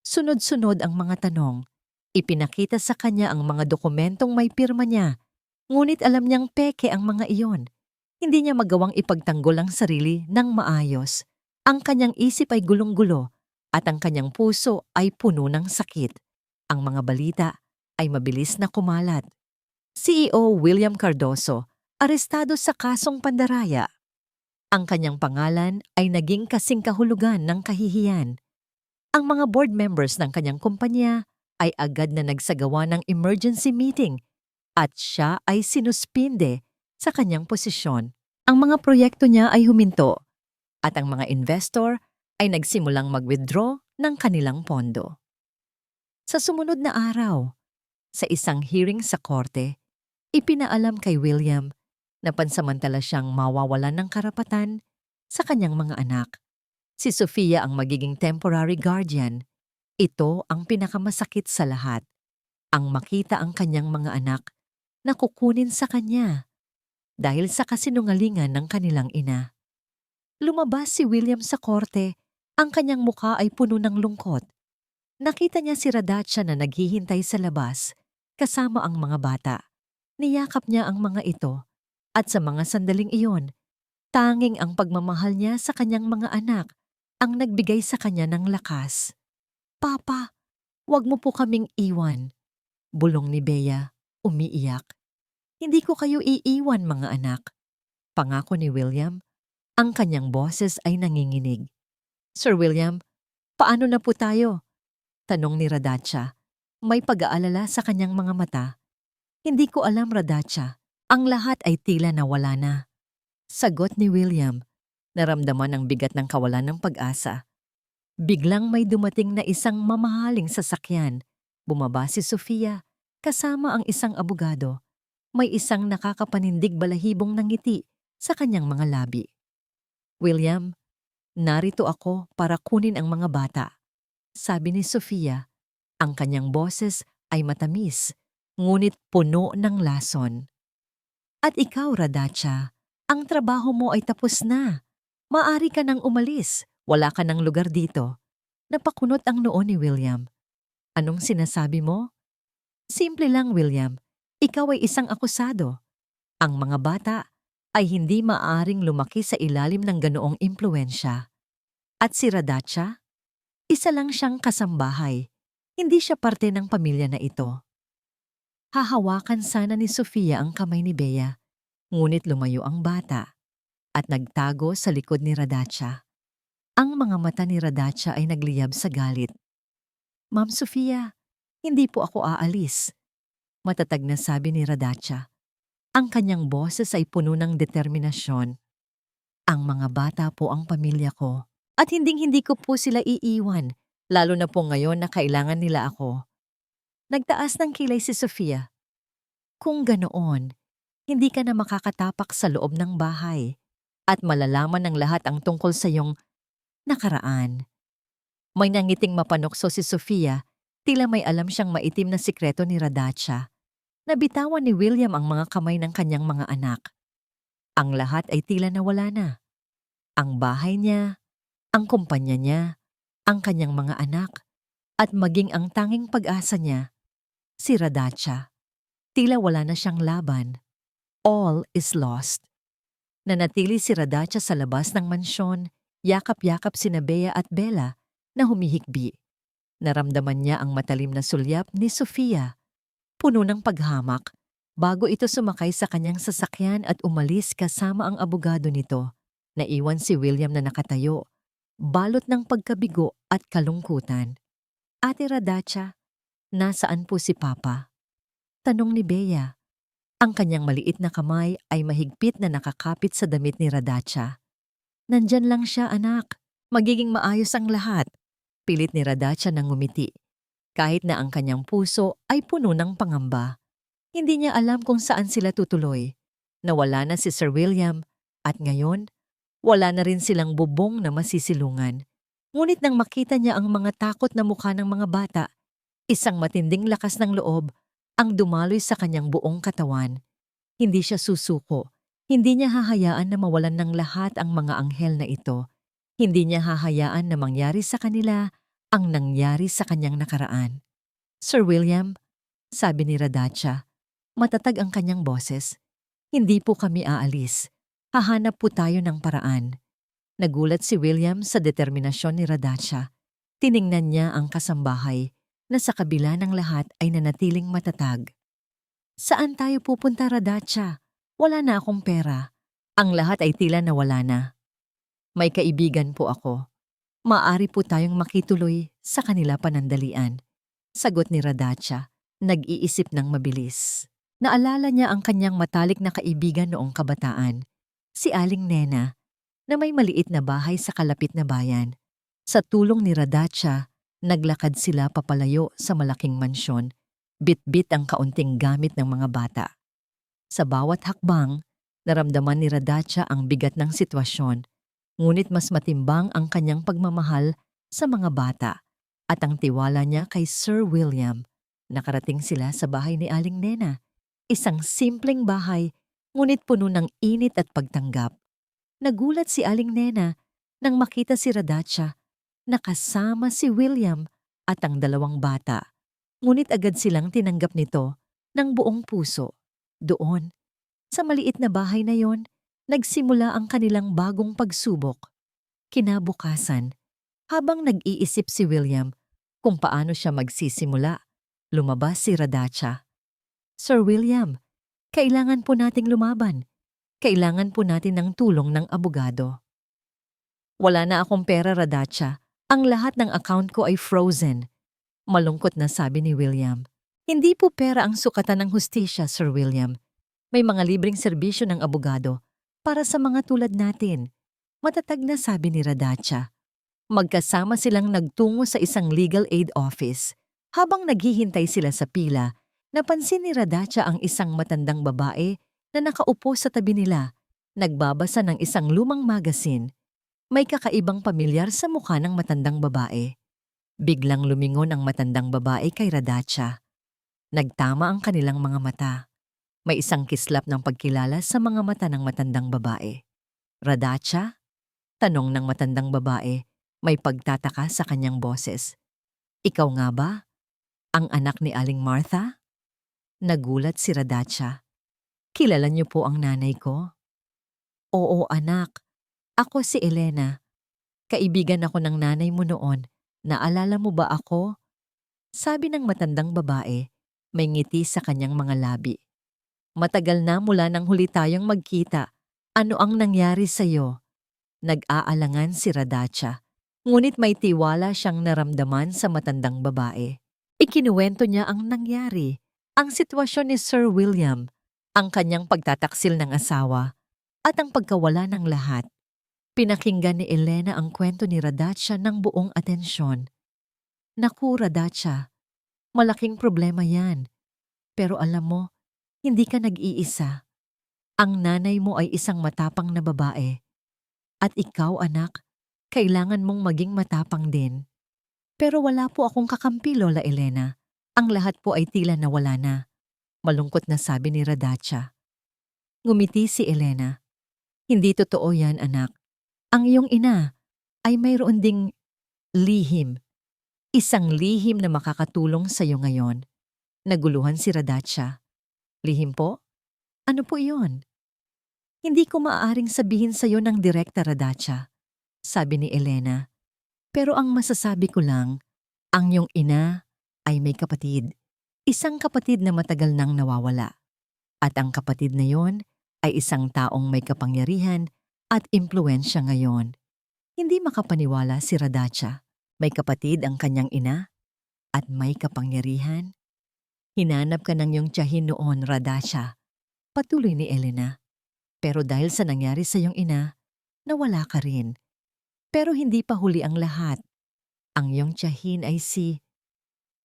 sunod-sunod ang mga tanong. Ipinakita sa kanya ang mga dokumentong may pirma niya, ngunit alam niyang peke ang mga iyon. Hindi niya magawang ipagtanggol ang sarili ng maayos. Ang kanyang isip ay gulong-gulo at ang kanyang puso ay puno ng sakit. Ang mga balita ay mabilis na kumalat. CEO William Cardoso, arestado sa kasong pandaraya. Ang kanyang pangalan ay naging kasing kahulugan ng kahihiyan. Ang mga board members ng kanyang kumpanya ay agad na nagsagawa ng emergency meeting at siya ay sinuspinde sa kanyang posisyon. Ang mga proyekto niya ay huminto at ang mga investor ay nagsimulang mag-withdraw ng kanilang pondo. Sa sumunod na araw, sa isang hearing sa korte, ipinaalam kay William na pansamantala siyang mawawalan ng karapatan sa kanyang mga anak. Si Sofia ang magiging temporary guardian. Ito ang pinakamasakit sa lahat. Ang makita ang kanyang mga anak na kukunin sa kanya dahil sa kasinungalingan ng kanilang ina. Lumabas si William sa korte, ang kanyang mukha ay puno ng lungkot. Nakita niya si Radacha na naghihintay sa labas, kasama ang mga bata. Niyakap niya ang mga ito at sa mga sandaling iyon, tanging ang pagmamahal niya sa kanyang mga anak ang nagbigay sa kanya ng lakas. Papa, wag mo po kaming iwan, bulong ni Bea, umiiyak. Hindi ko kayo iiwan mga anak. Pangako ni William, ang kanyang boses ay nanginginig. Sir William, paano na po tayo? Tanong ni Radacha. May pag-aalala sa kanyang mga mata. Hindi ko alam, Radacha. Ang lahat ay tila nawala na. Sagot ni William. Naramdaman ang bigat ng kawalan ng pag-asa. Biglang may dumating na isang mamahaling sasakyan. Bumaba si Sofia, kasama ang isang abogado. May isang nakakapanindig balahibong ng ngiti sa kanyang mga labi. William, narito ako para kunin ang mga bata. Sabi ni Sofia, ang kanyang boses ay matamis, ngunit puno ng lason. At ikaw, Radacha, ang trabaho mo ay tapos na. Maari ka nang umalis, wala ka ng lugar dito. Napakunot ang noo ni William. Anong sinasabi mo? Simple lang, William. Ikaw ay isang akusado. Ang mga bata ay hindi maaaring lumaki sa ilalim ng ganoong impluensya. At si Radacha? Isa lang siyang kasambahay. Hindi siya parte ng pamilya na ito. Hahawakan sana ni Sofia ang kamay ni Bea, ngunit lumayo ang bata at nagtago sa likod ni Radacha. Ang mga mata ni Radacha ay nagliyab sa galit. Ma'am Sofia, hindi po ako aalis. Matatag na sabi ni Radacha. Ang kanyang boses ay puno ng determinasyon. Ang mga bata po ang pamilya ko at hinding-hindi ko po sila iiwan, lalo na po ngayon na kailangan nila ako. Nagtaas ng kilay si Sofia. Kung ganoon, hindi ka na makakatapak sa loob ng bahay at malalaman ng lahat ang tungkol sa iyong nakaraan. May nangiting mapanokso si Sofia, tila may alam siyang maitim na sikreto ni Radacha. Nabitawan ni William ang mga kamay ng kanyang mga anak. Ang lahat ay tila nawala na. Ang bahay niya, ang kumpanya niya, ang kanyang mga anak, at maging ang tanging pag-asa niya, si Radacha. Tila wala na siyang laban. All is lost. Nanatili si Radacha sa labas ng mansyon, yakap-yakap sina Bea at Bella na humihikbi. Naramdaman niya ang matalim na sulyap ni Sofia, puno ng paghamak, bago ito sumakay sa kanyang sasakyan at umalis kasama ang abogado nito. Naiwan si William na nakatayo, balot ng pagkabigo at kalungkutan. Ate Radacha, nasaan po si Papa? Tanong ni Bea. Ang kanyang maliit na kamay ay mahigpit na nakakapit sa damit ni Radacha. Nandyan lang siya, anak. Magiging maayos ang lahat. Pilit ni Radacha nang ngumiti. Kahit na ang kanyang puso ay puno ng pangamba. Hindi niya alam kung saan sila tutuloy. Nawala na si Sir William at ngayon, wala na rin silang bubong na masisilungan. Ngunit nang makita niya ang mga takot na mukha ng mga bata, isang matinding lakas ng loob ang dumaloy sa kanyang buong katawan. Hindi siya susuko. Hindi niya hahayaan na mawalan ng lahat ang mga anghel na ito. Hindi niya hahayaan na mangyari sa kanila ang nangyari sa kanyang nakaraan. Sir William, sabi ni Radacha, matatag ang kanyang boses. Hindi po kami aalis. Hahanap po tayo ng paraan. Nagulat si William sa determinasyon ni Radacha. Tiningnan niya ang kasambahay na sa kabila ng lahat ay nanatiling matatag. Saan tayo pupunta, Radacha? Wala na akong pera. Ang lahat ay tila nawala na. May kaibigan po ako. Maaari po tayong makituloy sa kanila panandalian. Sagot ni Radacha, nag-iisip ng mabilis. Naalala niya ang kanyang matalik na kaibigan noong kabataan, si Aling Nena, na may maliit na bahay sa kalapit na bayan. Sa tulong ni Radacha, naglakad sila papalayo sa malaking mansyon, bit-bit ang kaunting gamit ng mga bata. Sa bawat hakbang, naramdaman ni Radacha ang bigat ng sitwasyon, ngunit mas matimbang ang kanyang pagmamahal sa mga bata at ang tiwala niya kay Sir William. Nakarating sila sa bahay ni Aling Nena, isang simpleng bahay ngunit puno ng init at pagtanggap. Nagulat si Aling Nena nang makita si Radacha na kasama si William at ang dalawang bata. Ngunit agad silang tinanggap nito ng buong puso. Doon, sa maliit na bahay na yon, nagsimula ang kanilang bagong pagsubok. Kinabukasan, habang nag-iisip si William kung paano siya magsisimula, lumabas si Radacha. Sir William, kailangan po nating lumaban. Kailangan po natin ng tulong ng abogado. Wala na akong pera, Radacha. Ang lahat ng account ko ay frozen. Malungkot na sabi ni William. Hindi po pera ang sukatan ng hustisya, Sir William. May mga libreng serbisyo ng abogado para sa mga tulad natin. Matatag na sabi ni Radacha. Magkasama silang nagtungo sa isang legal aid office. Habang naghihintay sila sa pila, napansin ni Radacha ang isang matandang babae na nakaupo sa tabi nila, nagbabasa ng isang lumang magasin. May kakaibang pamilyar sa mukha ng matandang babae. Biglang lumingon ang matandang babae kay Radacha. Nagtama ang kanilang mga mata. May isang kislap ng pagkilala sa mga mata ng matandang babae. Radacha? Tanong ng matandang babae, may pagtataka sa kanyang boses. Ikaw nga ba? Ang anak ni Aling Martha? Nagulat si Radacha. Kilala niyo po ang nanay ko? Oo, anak. Ako si Elena. Kaibigan ako ng nanay mo noon. Naalala mo ba ako? Sabi ng matandang babae, may ngiti sa kanyang mga labi. Matagal na mula nang huli tayong magkita. Ano ang nangyari sa'yo? Nag-aalangan si Radacha. Ngunit may tiwala siyang naramdaman sa matandang babae. Ikinuwento niya ang nangyari, ang sitwasyon ni Sir William, ang kanyang pagtataksil ng asawa, at ang pagkawala ng lahat. Pinakinggan ni Elena ang kwento ni Radacha ng buong atensyon. Naku, Radacha, malaking problema yan. Pero alam mo, hindi ka nag-iisa. Ang nanay mo ay isang matapang na babae. At ikaw, anak, kailangan mong maging matapang din. Pero wala po akong kakampi, Lola Elena. Ang lahat po ay tila nawala na. Malungkot na sabi ni Radacha. Ngumiti si Elena. Hindi totoo yan, anak. Ang iyong ina ay mayroon ding lihim. Isang lihim na makakatulong sa iyo ngayon. Naguluhan si Radacha. Lihim po? Ano po iyon? Hindi ko maaaring sabihin sa iyo ng direkta, Radacha, sabi ni Elena. Pero ang masasabi ko lang, ang iyong ina ay may kapatid. Isang kapatid na matagal nang nawawala. At ang kapatid na yon ay isang taong may kapangyarihan at impluensya ngayon. Hindi makapaniwala si Radacha. May kapatid ang kanyang ina at may kapangyarihan. Hinanap ka ng iyong tiyahin noon, Radacha. Patuloy ni Elena. Pero dahil sa nangyari sa iyong ina, nawala ka rin. Pero hindi pa huli ang lahat. Ang iyong tiyahin ay si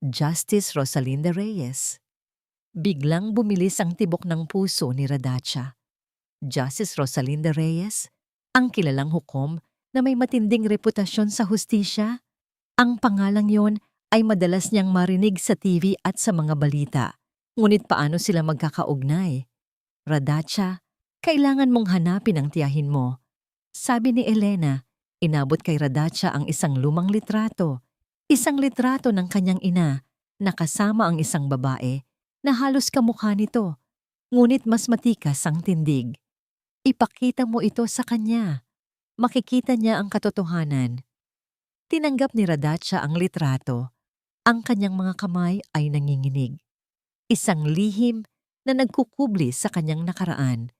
Justice Rosalinda Reyes. Biglang bumilis ang tibok ng puso ni Radacha. Justice Rosalinda Reyes, ang kilalang hukom na may matinding reputasyon sa hustisya. Ang pangalang yon ay madalas niyang marinig sa TV at sa mga balita. Ngunit paano sila magkakaugnay? Radacha, kailangan mong hanapin ang tiyahin mo. Sabi ni Elena, inabot kay Radacha ang isang lumang litrato. Isang litrato ng kanyang ina na kasama ang isang babae na halos kamukha nito, ngunit mas matikas ang tindig. Ipakita mo ito sa kanya. Makikita niya ang katotohanan. Tinanggap ni Radacha ang litrato. Ang kanyang mga kamay ay nanginginig. Isang lihim na nagkukubli sa kanyang nakaraan.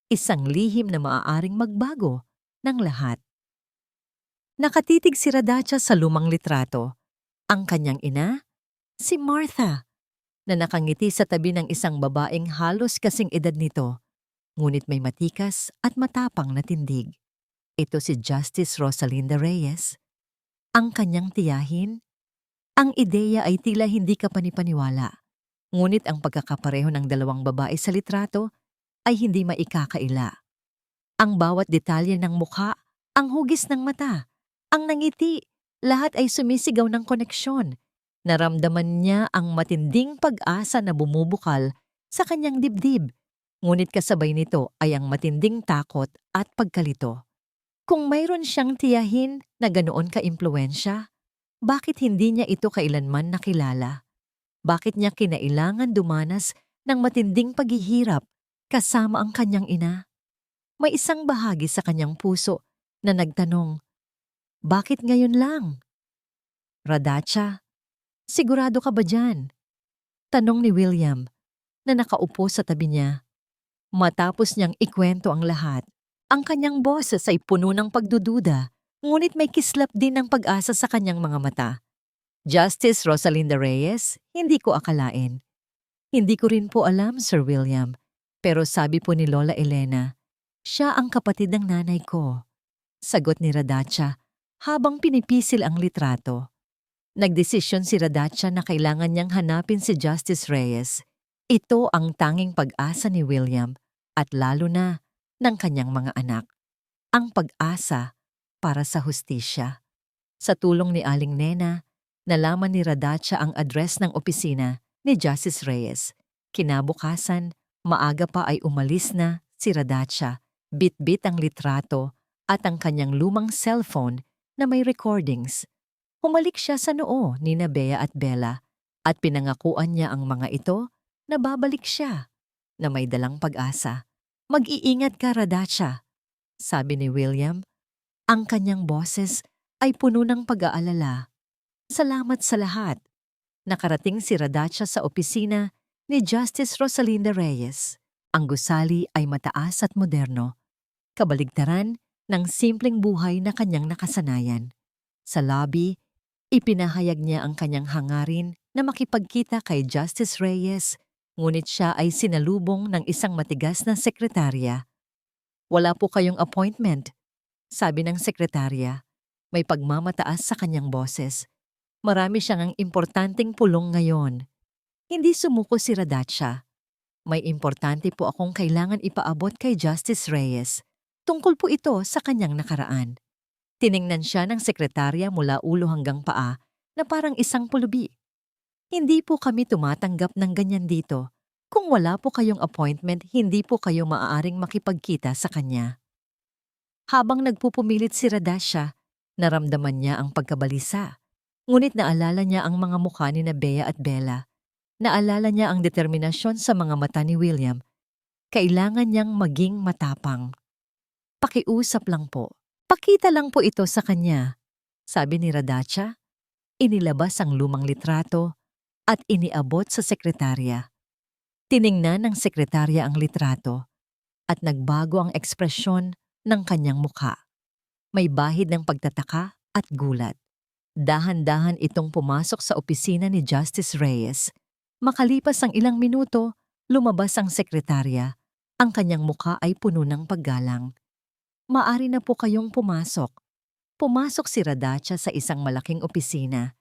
Isang lihim na maaaring magbago ng lahat. Nakatitig si Radacha sa lumang litrato. Ang kanyang ina, si Martha, na nakangiti sa tabi ng isang babaeng halos kasing edad nito, ngunit may matikas at matapang na tindig. Ito si Justice Rosalinda Reyes. Ang kanyang tiyahin? Ang ideya ay tila hindi ka panipaniwala. Ngunit ang pagkakapareho ng dalawang babae sa litrato ay hindi maikakaila. Ang bawat detalye ng mukha, ang hugis ng mata, ang nangiti, lahat ay sumisigaw ng koneksyon. Naramdaman niya ang matinding pag-asa na bumubukal sa kanyang dibdib. Ngunit kasabay nito ay ang matinding takot at pagkalito. Kung mayroon siyang tiyahin na ganoon ka-impluensya, bakit hindi niya ito kailanman nakilala? Bakit niya kinailangan dumanas ng matinding paghihirap kasama ang kanyang ina. May isang bahagi sa kanyang puso na nagtanong, "Bakit ngayon lang?" "Radacha, sigurado ka ba dyan?" Tanong ni William na nakaupo sa tabi niya. Matapos niyang ikwento ang lahat, ang kanyang boses ay puno ng pagdududa, ngunit may kislap din ng pag-asa sa kanyang mga mata. "Justice Rosalinda Reyes, hindi ko akalain." "Hindi ko rin po alam, Sir William. Pero sabi po ni Lola Elena, siya ang kapatid ng nanay ko." Sagot ni Radacha habang pinipisil ang litrato. Nagdesisyon si Radacha na kailangan niyang hanapin si Justice Reyes. Ito ang tanging pag-asa ni William at lalo na ng kanyang mga anak. Ang pag-asa para sa hustisya. Sa tulong ni Aling Nena, nalaman ni Radacha ang address ng opisina ni Justice Reyes. Kinabukasan, maaga pa ay umalis na si Radacha, bit-bit ang litrato at ang kanyang lumang cellphone na may recordings. Humalik siya sa noo ni Bea at Bella at pinangakuan niya ang mga ito na babalik siya na may dalang pag-asa. "Mag-iingat ka, Radacha," sabi ni William. Ang kanyang boses ay puno ng pag-aalala. Salamat sa lahat. Nakarating si Radacha sa opisina ni Justice Rosalinda Reyes. Ang gusali ay mataas at moderno, kabaligtaran ng simpleng buhay na kanyang nakasanayan. Sa lobby, ipinahayag niya ang kanyang hangarin na makipagkita kay Justice Reyes, ngunit siya ay sinalubong ng isang matigas na sekretarya. "Wala po kayong appointment," sabi ng sekretarya. May pagmamataas sa kanyang boses. Marami siyang importanteng pulong ngayon. Hindi sumuko si Radacha. "May importante po akong kailangan ipaabot kay Justice Reyes. Tungkol po ito sa kanyang nakaraan." Tiningnan siya ng sekretarya mula ulo hanggang paa na parang isang pulubi. "Hindi po kami tumatanggap ng ganyan dito. Kung wala po kayong appointment, hindi po kayo maaaring makipagkita sa kanya." Habang nagpupumilit si Radacha, naramdaman niya ang pagkabalisa. Ngunit naalala niya ang mga mukha ni Bea at Bella. Naalala niya ang determinasyon sa mga mata ni William. Kailangan niyang maging matapang. "Pakiusap lang po. Pakita lang po ito sa kanya," sabi ni Radacha. Inilabas ang lumang litrato at iniabot sa sekretarya. Tiningnan ng sekretarya ang litrato at nagbago ang ekspresyon ng kanyang mukha. May bahid ng pagtataka at gulat. Dahan-dahan itong pumasok sa opisina ni Justice Reyes. Makalipas ang ilang minuto, lumabas ang sekretarya. Ang kanyang mukha ay puno ng paggalang. "Maari na po kayong pumasok." Pumasok si Radacha sa isang malaking opisina.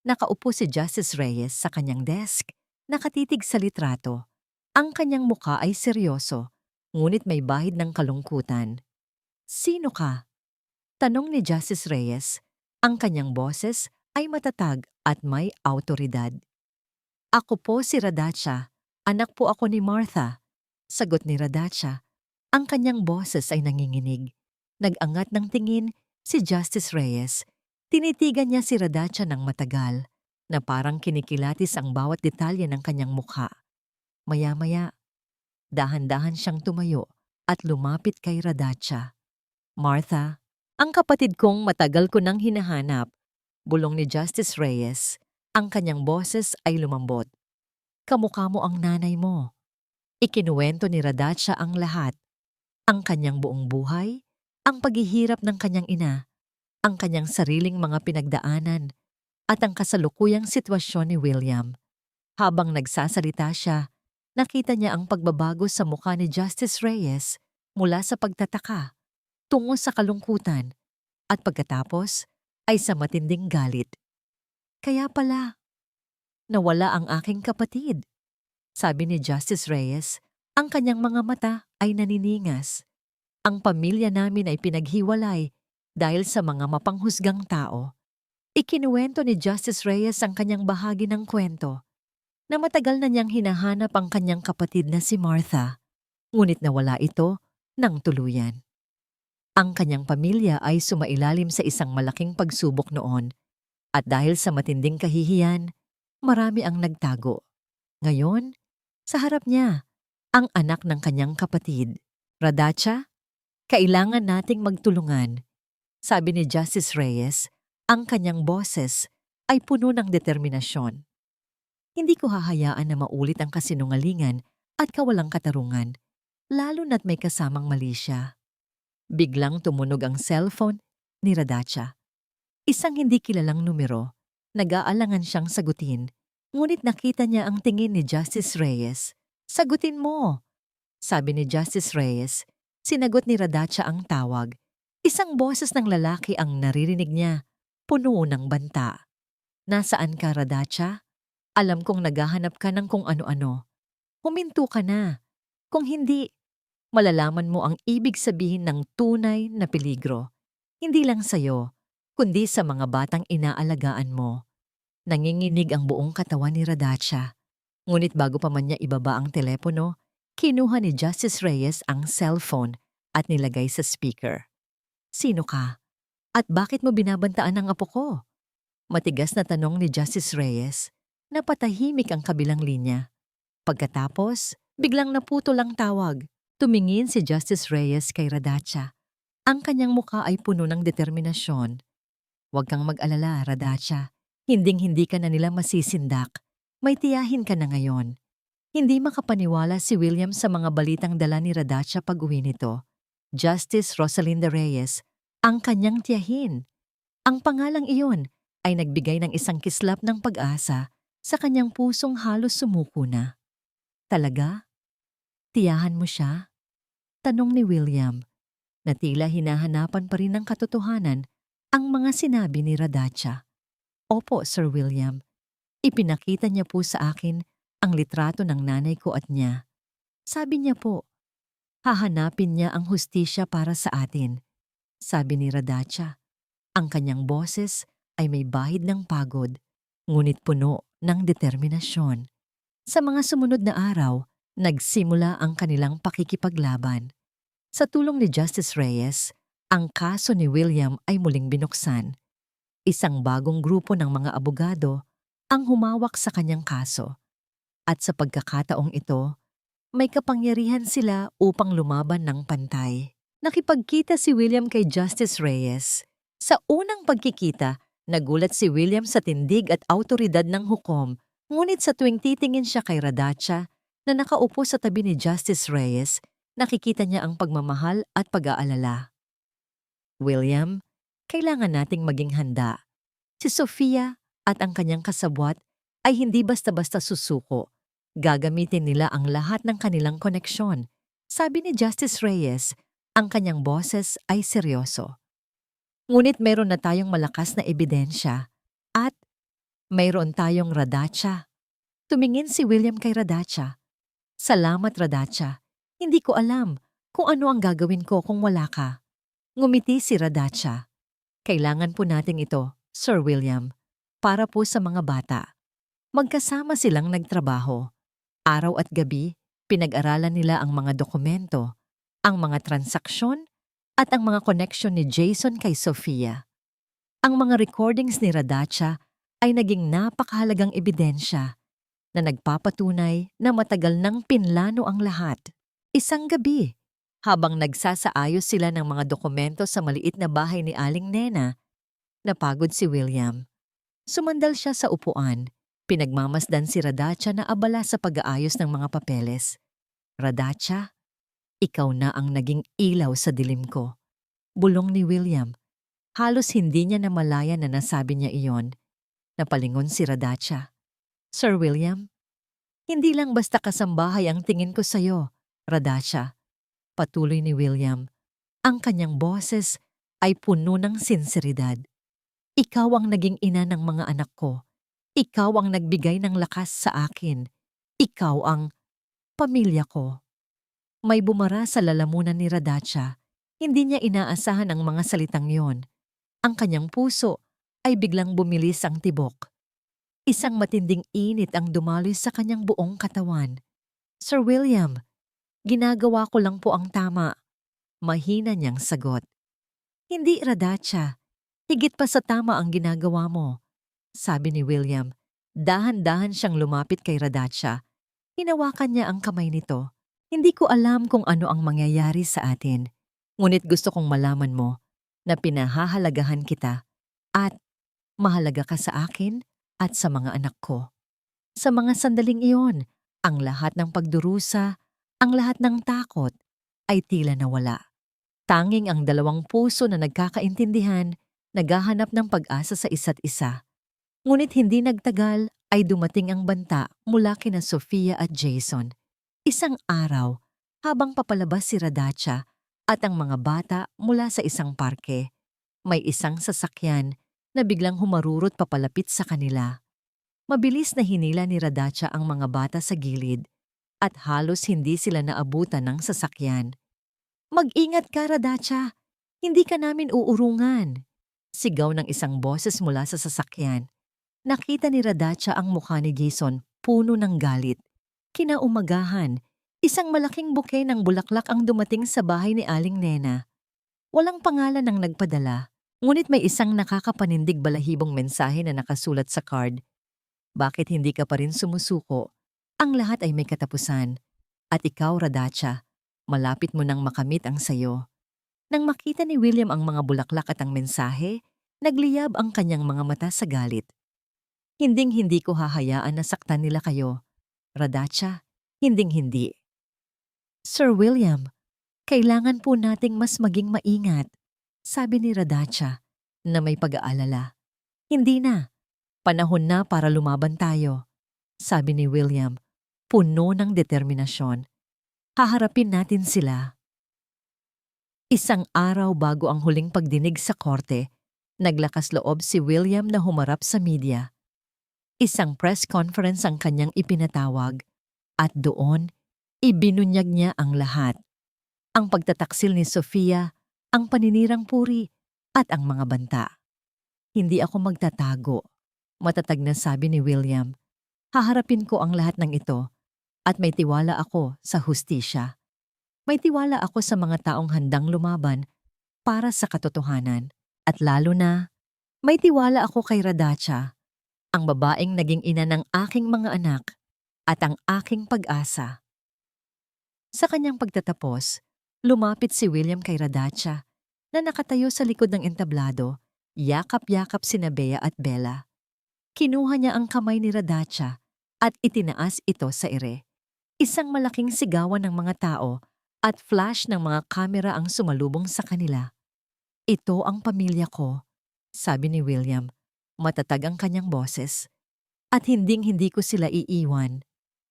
Nakaupo si Justice Reyes sa kanyang desk, nakatitig sa litrato. Ang kanyang mukha ay seryoso, ngunit may bahid ng kalungkutan. "Sino ka?" tanong ni Justice Reyes. Ang kanyang boses ay matatag at may awtoridad. "Ako po si Radacha. Anak po ako ni Martha." Sagot ni Radacha. Ang kanyang boses ay nanginginig. Nag-angat ng tingin si Justice Reyes. Tinitigan niya si Radacha ng matagal, na parang kinikilatis ang bawat detalye ng kanyang mukha. Maya-maya, dahan-dahan siyang tumayo at lumapit kay Radacha. "Martha, ang kapatid kong matagal ko nang hinahanap," bulong ni Justice Reyes. Ang kanyang boses ay lumambot. "Kamukha mo ang nanay mo." Ikinuwento ni Radacha ang lahat. Ang kanyang buong buhay, ang paghihirap ng kanyang ina, ang kanyang sariling mga pinagdaanan, at ang kasalukuyang sitwasyon ni William. Habang nagsasalita siya, nakita niya ang pagbabago sa mukha ni Justice Reyes mula sa pagtataka, tungo sa kalungkutan, at pagkatapos ay sa matinding galit. "Kaya pala, nawala ang aking kapatid," sabi ni Justice Reyes. Ang kanyang mga mata ay naniningas. "Ang pamilya namin ay pinaghiwalay dahil sa mga mapanghusgang tao." Ikinuwento ni Justice Reyes ang kanyang bahagi ng kwento, na matagal na niyang hinahanap ang kanyang kapatid na si Martha, ngunit nawala ito ng tuluyan. Ang kanyang pamilya ay sumailalim sa isang malaking pagsubok noon, at dahil sa matinding kahihiyan, marami ang nagtago. Ngayon, Sa harap niya, ang anak ng kanyang kapatid. Radacha, kailangan nating magtulungan. Sabi ni Justice Reyes, ang kanyang boses ay puno ng determinasyon. Hindi ko hahayaan na maulit ang kasinungalingan at kawalang katarungan, lalo na't may kasamang mali siya. Biglang tumunog ang cellphone ni Radacha. Isang hindi kilalang numero. Nag-aalangan siyang sagutin, ngunit nakita niya ang tingin ni Justice Reyes. Sagutin mo, sabi ni Justice Reyes. Sinagot ni Radacha ang tawag. Isang boses ng lalaki ang naririnig niya, puno ng banta. Nasaan ka, Radacha? Alam kong naghahanap ka ng kung ano-ano. Huminto ka na. Kung hindi, malalaman mo ang ibig sabihin ng tunay na peligro. Hindi lang sa'yo, kundi sa mga batang inaalagaan mo. Nanginginig ang buong katawan ni Radacha. Ngunit bago pa man niya ibaba ang telepono, kinuha ni Justice Reyes ang cellphone at nilagay sa speaker. Sino ka? At bakit mo binabantaan ang apo ko? Matigas na tanong ni Justice Reyes. Napatahimik ang kabilang linya. Pagkatapos, biglang naputol ang tawag. Tumingin si Justice Reyes kay Radacha. Ang kanyang muka ay puno ng determinasyon. Huwag kang mag-alala, Radacha. Hinding-hindi ka na nila masisindak. May tiyahin ka na ngayon. Hindi makapaniwala si William sa mga balitang dala ni Radacha pag-uwi nito. Justice Rosalinda Reyes, ang kanyang tiyahin. Ang pangalang iyon ay nagbigay ng isang kislap ng pag-asa sa kanyang pusong halos sumuko na. Talaga? Tiyahan mo siya? Tanong ni William, na tila hinahanapan pa rin ng katotohanan ang mga sinabi ni Radacha. Opo, Sir William. Ipinakita niya po sa akin ang litrato ng nanay ko at niya. Sabi niya po, hahanapin niya ang hustisya para sa atin. Sabi ni Radacha. Ang kanyang boses ay may bahid ng pagod, ngunit puno ng determinasyon. Sa mga sumunod na araw, nagsimula ang kanilang pakikipaglaban. Sa tulong ni Justice Reyes, ang kaso ni William ay muling binuksan. Isang bagong grupo ng mga abogado ang humawak sa kanyang kaso. At sa pagkakataong ito, may kapangyarihan sila upang lumaban ng pantay. Nakipagkita si William kay Justice Reyes. Sa unang pagkikita, nagulat si William sa tindig at awtoridad ng hukom, ngunit sa tuwing titingin siya kay Radacha na nakaupo sa tabi ni Justice Reyes, nakikita niya ang pagmamahal at pag-aalala. William, kailangan nating maging handa. Si Sofia at ang kanyang kasabwat ay hindi basta-basta susuko. Gagamitin nila ang lahat ng kanilang koneksyon. Sabi ni Justice Reyes, ang kanyang boses ay seryoso. Ngunit mayroon na tayong malakas na ebidensya at mayroon tayong Radacha. Tumingin si William kay Radacha. Salamat, Radacha. Hindi ko alam kung ano ang gagawin ko kung wala ka. Ngumiti si Radacha. Kailangan po natin ito, Sir William, para po sa mga bata. Magkasama silang nagtrabaho. Araw at gabi, pinag-aralan nila ang mga dokumento, ang mga transaksyon, at ang mga connection ni Jason kay Sofia. Ang mga recordings ni Radacha ay naging napakahalagang ebidensya na nagpapatunay na matagal nang pinlano ang lahat. Isang gabi, habang nagsasaayos sila ng mga dokumento sa maliit na bahay ni Aling Nena, napagod si William. Sumandal siya sa upuan. Pinagmamasdan si Radacha na abala sa pag-aayos ng mga papeles. Radacha, ikaw na ang naging ilaw sa dilim ko. Bulong ni William. Halos hindi niya namalayan na nasabi niya iyon. Napalingon si Radacha. Sir William, hindi lang basta kasambahay ang tingin ko sa'yo, Radacha. Patuloy ni William. Ang kanyang boses ay puno ng sinseridad. Ikaw ang naging ina ng mga anak ko. Ikaw ang nagbigay ng lakas sa akin. Ikaw ang pamilya ko. May bumara sa lalamunan ni Radacha. Hindi niya inaasahan ang mga salitang yon. Ang kanyang puso ay biglang bumilis ang tibok. Isang matinding init ang dumaloy sa kanyang buong katawan. Sir William, ginagawa ko lang po ang tama. Mahina niyang sagot. Hindi, Radacha. Higit pa sa tama ang ginagawa mo. Sabi ni William. Dahan-dahan siyang lumapit kay Radacha. Hinawakan niya ang kamay nito. Hindi ko alam kung ano ang mangyayari sa atin. Ngunit gusto kong malaman mo na pinahahalagahan kita at mahalaga ka sa akin at sa mga anak ko. Sa mga sandaling iyon, ang lahat ng pagdurusa, ang lahat ng takot ay tila nawala. Tanging ang dalawang puso na nagkakaintindihan, naghahanap ng pag-asa sa isa't isa. Ngunit hindi nagtagal ay dumating ang banta mula kina Sofia at Jason. Isang araw, habang papalabas si Radacha at ang mga bata mula sa isang parke, may isang sasakyan na biglang humarurot papalapit sa kanila. Mabilis na hinila ni Radacha ang mga bata sa gilid at halos hindi sila naabutan ng sasakyan. "Mag-ingat ka, Radacha! Hindi ka namin uurungan!" Sigaw ng isang boses mula sa sasakyan. Nakita ni Radacha ang mukha ni Jason, puno ng galit. Kinaumagahan, isang malaking buke ng bulaklak ang dumating sa bahay ni Aling Nena. Walang pangalan ang nagpadala, ngunit may isang nakakapanindig balahibong mensahe na nakasulat sa card. "Bakit hindi ka pa rin sumusuko? Ang lahat ay may katapusan. At ikaw, Radacha, malapit mo nang makamit ang sayo." Nang makita ni William ang mga bulaklak at ang mensahe, nagliyab ang kanyang mga mata sa galit. "Hinding-hindi ko hahayaan na saktan nila kayo. Radacha, hinding-hindi." "Sir William, kailangan po nating mas maging maingat," sabi ni Radacha na may pag-aalala. "Hindi na. Panahon na para lumaban tayo," sabi ni William, puno ng determinasyon. "Haharapin natin sila." Isang araw bago ang huling pagdinig sa korte, naglakas loob si William na humarap sa media. Isang press conference ang kanyang ipinatawag at doon, ibinunyag niya ang lahat. Ang pagtataksil ni Sofia, ang paninirang puri, at ang mga banta. "Hindi ako magtatago," matatag na sabi ni William. "Haharapin ko ang lahat ng ito at may tiwala ako sa hustisya. May tiwala ako sa mga taong handang lumaban para sa katotohanan. At lalo na, may tiwala ako kay Radacha, ang babaeng naging ina ng aking mga anak at ang aking pag-asa." Sa kanyang pagtatapos, lumapit si William kay Radacha na nakatayo sa likod ng entablado, yakap-yakap sina Bea at Bella. Kinuha niya ang kamay ni Radacha at itinaas ito sa ere. Isang malaking sigawan ng mga tao at flash ng mga kamera ang sumalubong sa kanila. "Ito ang pamilya ko," sabi ni William. Matatag ang kanyang boses. "At hinding-hindi ko sila iiwan."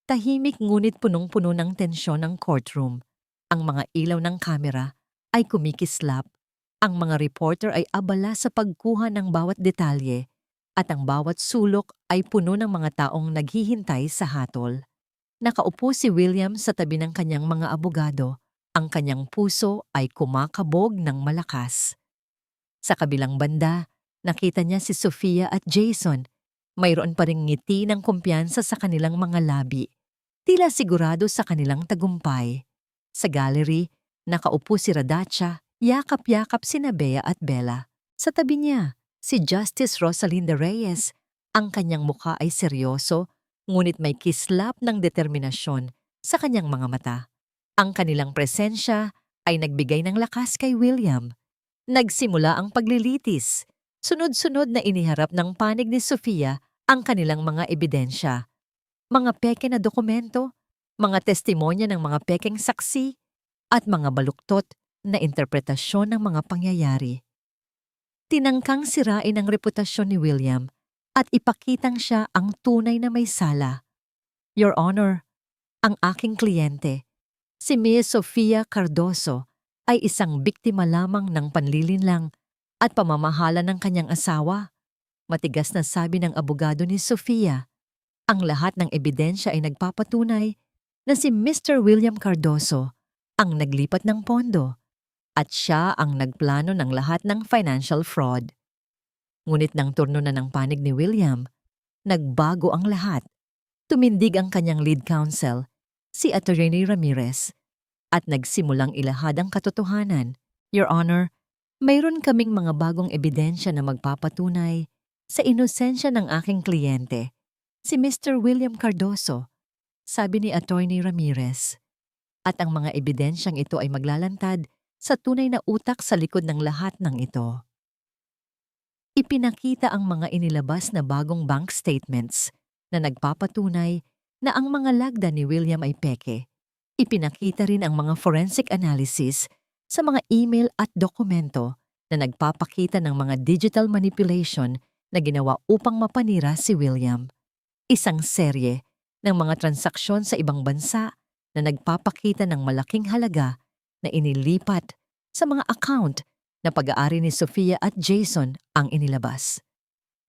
Tahimik ngunit punong-puno ng tensyon ang courtroom. Ang mga ilaw ng kamera ay kumikislap. Ang mga reporter ay abala sa pagkuha ng bawat detalye at ang bawat sulok ay puno ng mga taong naghihintay sa hatol. Nakaupo si William sa tabi ng kanyang mga abogado. Ang kanyang puso ay kumakabog ng malakas. Sa kabilang banda, nakita niya si Sofia at Jason. Mayroon pa ring ngiti ng kumpiyansa sa kanilang mga labi. Tila sigurado sa kanilang tagumpay. Sa gallery, nakaupo si Radacha, yakap-yakap sina Bea at Bella. Sa tabi niya, si Justice Rosalinda Reyes. Ang kanyang mukha ay seryoso, ngunit may kislap ng determinasyon sa kanyang mga mata. Ang kanilang presensya ay nagbigay ng lakas kay William. Nagsimula ang paglilitis. Sunod-sunod na iniharap ng panig ni Sofia ang kanilang mga ebidensya. Mga peke na dokumento, mga testimonya ng mga pekeng saksi, at mga baluktot na interpretasyon ng mga pangyayari. Tinangkang sirain ang reputasyon ni William at ipakitang siya ang tunay na may sala. "Your Honor, ang aking kliyente, si Ms. Sofia Cardoso, ay isang biktima lamang ng panlilinlang at pamamahala ng kanyang asawa," matigas na sabi ng abogado ni Sofia. "Ang lahat ng ebidensya ay nagpapatunay na si Mr. William Cardoso ang naglipat ng pondo at siya ang nagplano ng lahat ng financial fraud." Ngunit nang turno na ng panig ni William, nagbago ang lahat. Tumindig ang kanyang lead counsel, si Attorney Ramirez, at nagsimulang ilahad ang katotohanan. "Your Honor, mayroon kaming mga bagong ebidensya na magpapatunay sa inosensya ng aking kliyente, si Mr. William Cardoso. sabi ni Attorney Ramirez. At ang mga ebidensyang ito ay maglalantad sa tunay na utak sa likod ng lahat ng ito. Ipinakita ang mga inilabas na bagong bank statements na nagpapatunay na ang mga lagda ni William ay peke. Ipinakita rin ang mga forensic analysis sa mga email at dokumento na nagpapakita ng mga digital manipulation na ginawa upang mapanira si William. Isang serye ng mga transaksyon sa ibang bansa na nagpapakita ng malaking halaga na inilipat sa mga account na pag-aari ni Sofia at Jason ang inilabas.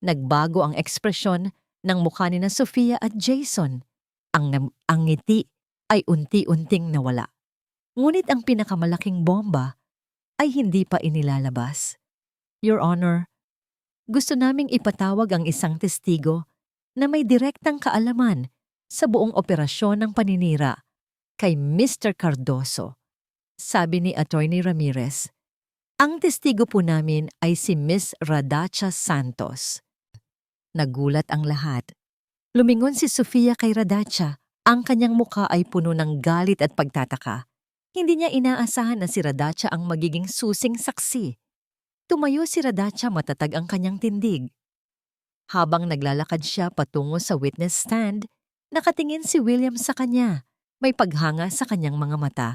Nagbago ang ekspresyon ng mukha ni na Sofia at Jason. Ang ngiti ay unti-unting nawala. Ngunit ang pinakamalaking bomba ay hindi pa inilalabas. Your Honor, gusto naming ipatawag ang isang testigo na may direktang kaalaman sa buong operasyon ng paninira kay Mr. Cardoso, sabi ni Attorney Ramirez. Ang testigo po namin ay si Miss Radacha Santos. Nagulat ang lahat. Lumingon si Sofia kay Radacha. Ang kanyang mukha ay puno ng galit at pagtataka. Hindi niya inaasahan na si Radacha ang magiging susing saksi. Tumayo si Radacha, matatag ang kanyang tindig. Habang naglalakad siya patungo sa witness stand, nakatingin si William sa kanya. May paghanga sa kanyang mga mata.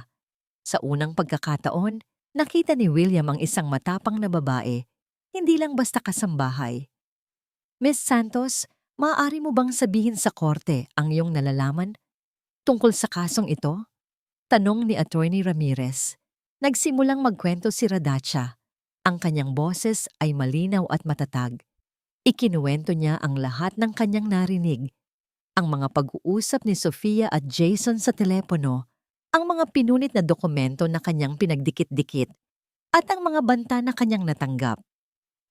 Sa unang pagkakataon, nakita ni William ang isang matapang na babae, hindi lang basta kasambahay. Miss Santos, maaari mo bang sabihin sa korte ang iyong nalalaman tungkol sa kasong ito? Tanong ni Attorney Ramirez. Nagsimulang magkwento si Radacha. Ang kanyang boses ay malinaw at matatag. Ikinuwento niya ang lahat ng kanyang narinig. Ang mga pag-uusap ni Sofia at Jason sa telepono, ang mga pinunit na dokumento na kanyang pinagdikit-dikit, at ang mga banta na kanyang natanggap.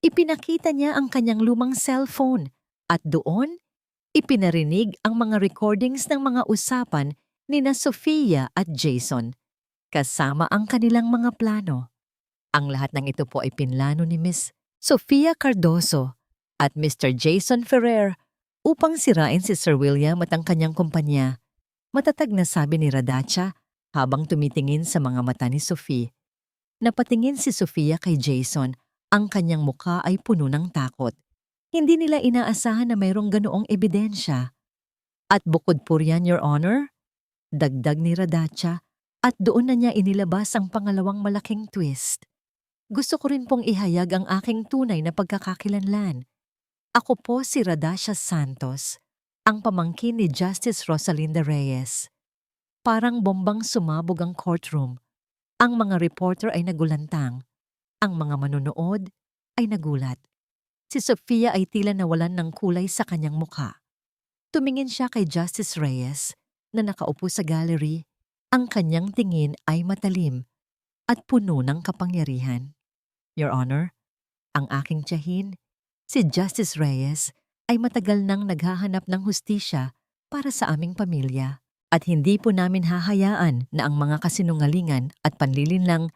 Ipinakita niya ang kanyang lumang cellphone at doon, ipinarinig ang mga recordings ng mga usapan ni na Sofia at Jason, kasama ang kanilang mga plano. Ang lahat ng ito po ay pinlano ni Miss Sofia Cardoso at Mr. Jason Ferrer upang sirain si Sir William at ang kanyang kumpanya. Matatag na sabi ni Radacha habang tumitingin sa mga mata ni Sofia. Napatingin si Sofia kay Jason, ang kanyang mukha ay puno ng takot. Hindi nila inaasahan na mayroong ganoong ebidensya. At bukod po riyan, Your Honor, dagdag ni Radacha, at doon na niya inilabas ang pangalawang malaking twist. Gusto ko rin pong ihayag ang aking tunay na pagkakakilanlan. Ako po si Radacha Santos, ang pamangkin ni Justice Rosalinda Reyes. Parang bombang sumabog ang courtroom. Ang mga reporter ay nagulantang. Ang mga manonood ay nagulat. Si Sofia ay tila nawalan ng kulay sa kanyang mukha. Tumingin siya kay Justice Reyes na nakaupo sa gallery. Ang kanyang tingin ay matalim at puno ng kapangyarihan. Your Honor, ang aking tiyahin, si Justice Reyes, ay matagal nang naghahanap ng hustisya para sa aming pamilya. At hindi po namin hahayaan na ang mga kasinungalingan at panlilinlang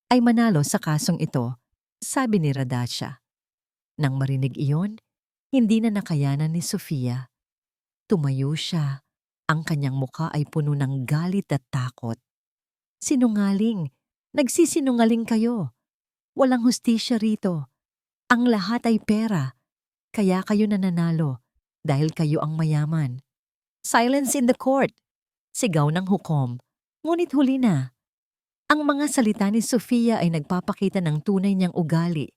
ay manalo sa kasong ito, sabi ni Radacha. Nang marinig iyon, hindi na nakayanan ni Sofia. Tumayo siya. Ang kanyang mukha ay puno ng galit at takot. Sinungaling! Nagsisinungaling kayo! Walang hustisya rito. Ang lahat ay pera. Kaya kayo nananalo dahil kayo ang mayaman. Silence in the court! Sigaw ng hukom. Ngunit huli na. Ang mga salita ni Sofia ay nagpapakita ng tunay niyang ugali.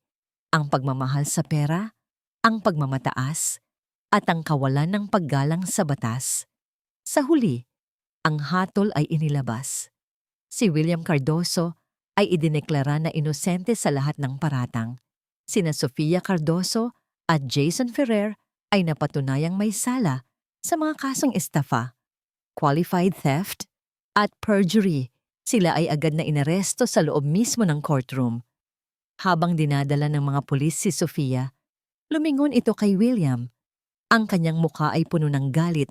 Ang pagmamahal sa pera, ang pagmamataas, at ang kawalan ng paggalang sa batas. Sa huli, ang hatol ay inilabas. Si William Cardoso ay idineklara na inosente sa lahat ng paratang. Sina Sofia Cardoso at Jason Ferrer ay napatunayang may sala sa mga kasong estafa, qualified theft, at perjury. Sila ay agad na inaresto sa loob mismo ng courtroom. Habang dinadala ng mga pulis si Sofia, lumingon ito kay William. Ang kanyang mukha ay puno ng galit,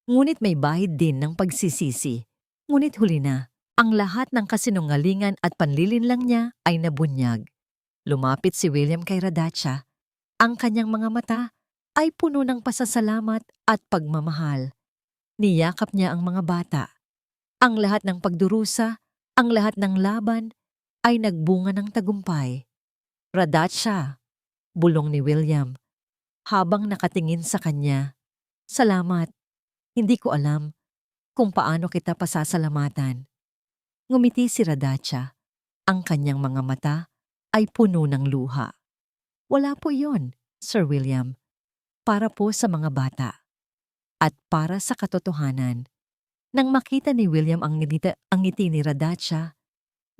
ngunit may bahid din ng pagsisisi. Ngunit huli na, ang lahat ng kasinungalingan at panlilinlang niya ay nabunyag. Lumapit si William kay Radacha. Ang kanyang mga mata ay puno ng pasasalamat at pagmamahal. Niyakap niya ang mga bata. Ang lahat ng pagdurusa, ang lahat ng laban ay nagbunga ng tagumpay. Radatsya, bulong ni William habang nakatingin sa kanya. Salamat. Hindi ko alam kung paano kita pasasalamatan. Ngumiti si Radatsya. Ang kanyang mga mata ay puno ng luha. Wala po yon, Sir William. Para po sa mga bata. At para sa katotohanan. Nang makita ni William ang ngiti ni Radatsya,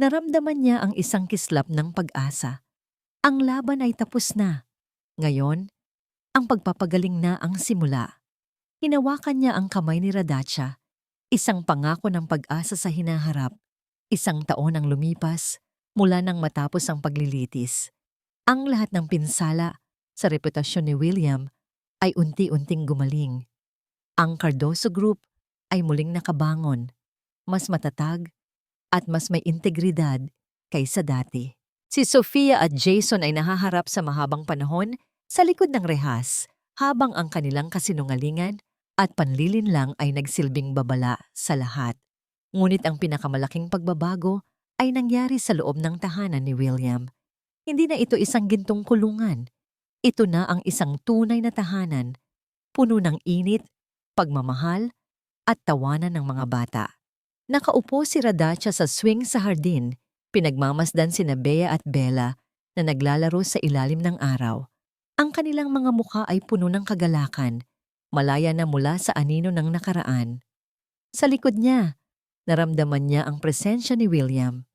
naramdaman niya ang isang kislap ng pag-asa. Ang laban ay tapos na. Ngayon, ang pagpapagaling na ang simula. Hinawakan niya ang kamay ni Radatsya, isang pangako ng pag-asa sa hinaharap. Isang taon ang lumipas mula nang matapos ang paglilitis. Ang lahat ng pinsala sa reputasyon ni William ay unti-unting gumaling. Ang Cardoso Group ay muling nakabangon, mas matatag at mas may integridad kaysa dati. Si Sofia at Jason ay nahaharap sa mahabang panahon sa likod ng rehas habang ang kanilang kasinungalingan at panlilinlang ay nagsilbing babala sa lahat. Ngunit ang pinakamalaking pagbabago ay nangyari sa loob ng tahanan ni William. Hindi na ito isang gintong kulungan. Ito na ang isang tunay na tahanan, puno ng init, pagmamahal, at tawanan ng mga bata. Nakaupo si Radatsya sa swing sa hardin, pinagmamasdan sina Bea at Bella na naglalaro sa ilalim ng araw. Ang kanilang mga mukha ay puno ng kagalakan, malaya na mula sa anino ng nakaraan. Sa likod niya, naramdaman niya ang presensya ni William.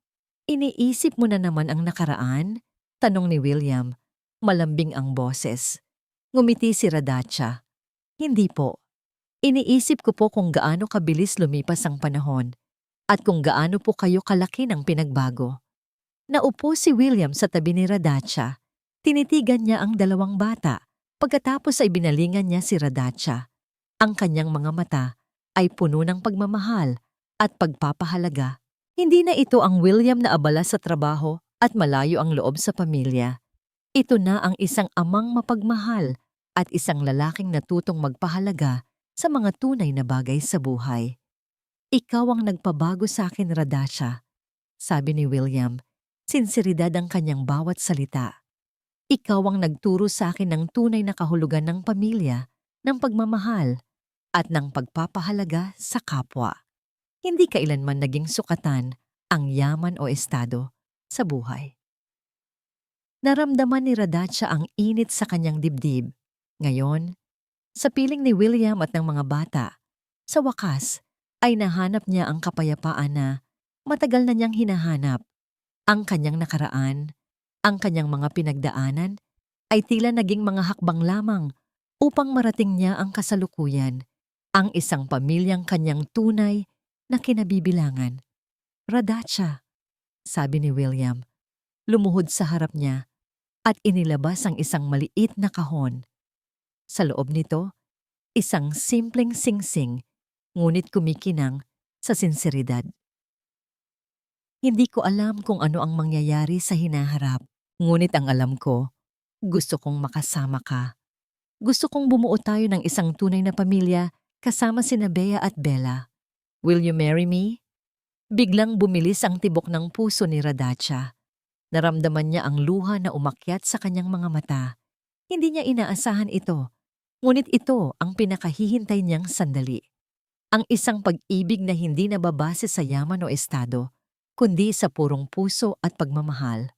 Iniisip mo na naman ang nakaraan? Tanong ni William. Malambing ang boses. Ngumiti si Radatsya. Hindi po. Iniisip ko po kung gaano kabilis lumipas ang panahon at kung gaano po kayo kalaki ng pinagbago. Naupo si William sa tabi ni Radatsya. Tinitigan niya ang dalawang bata. Pagkatapos ay binalingan niya si Radatsya. Ang kanyang mga mata ay puno ng pagmamahal at pagpapahalaga. Hindi na ito ang William na abala sa trabaho at malayo ang loob sa pamilya. Ito na ang isang amang mapagmahal at isang lalaking natutong magpahalaga sa mga tunay na bagay sa buhay. Ikaw ang nagpabago sa akin, Radatsya, sabi ni William. Sinseridad ang kanyang bawat salita. Ikaw ang nagturo sa akin ng tunay na kahulugan ng pamilya, ng pagmamahal, at ng pagpapahalaga sa kapwa. Hindi kailanman naging sukatan ang yaman o estado sa buhay. Naramdaman ni Radatsya ang init sa kanyang dibdib. Ngayon, sa piling ni William at ng mga bata, sa wakas ay nahanap niya ang kapayapaan na matagal na niyang hinahanap. Ang kanyang nakaraan, ang kanyang mga pinagdaanan, ay tila naging mga hakbang lamang upang marating niya ang kasalukuyan, ang isang pamilyang kanyang tunay na kinabibilangan. Radatsya, sabi ni William, lumuhod sa harap niya at inilabas ang isang maliit na kahon. Sa loob nito, isang simpleng singsing, ngunit kumikinang sa sinseridad. Hindi ko alam kung ano ang mangyayari sa hinaharap, ngunit ang alam ko, gusto kong makasama ka. Gusto kong bumuo tayo ng isang tunay na pamilya kasama sina Bea at Bella. Will you marry me? Biglang bumilis ang tibok ng puso ni Radatsya. Naramdaman niya ang luha na umakyat sa kanyang mga mata. Hindi niya inaasahan ito. Ngunit ito ang pinakahihintay niyang sandali. Ang isang pag-ibig na hindi nababase sa yaman o estado, kundi sa purong puso at pagmamahal.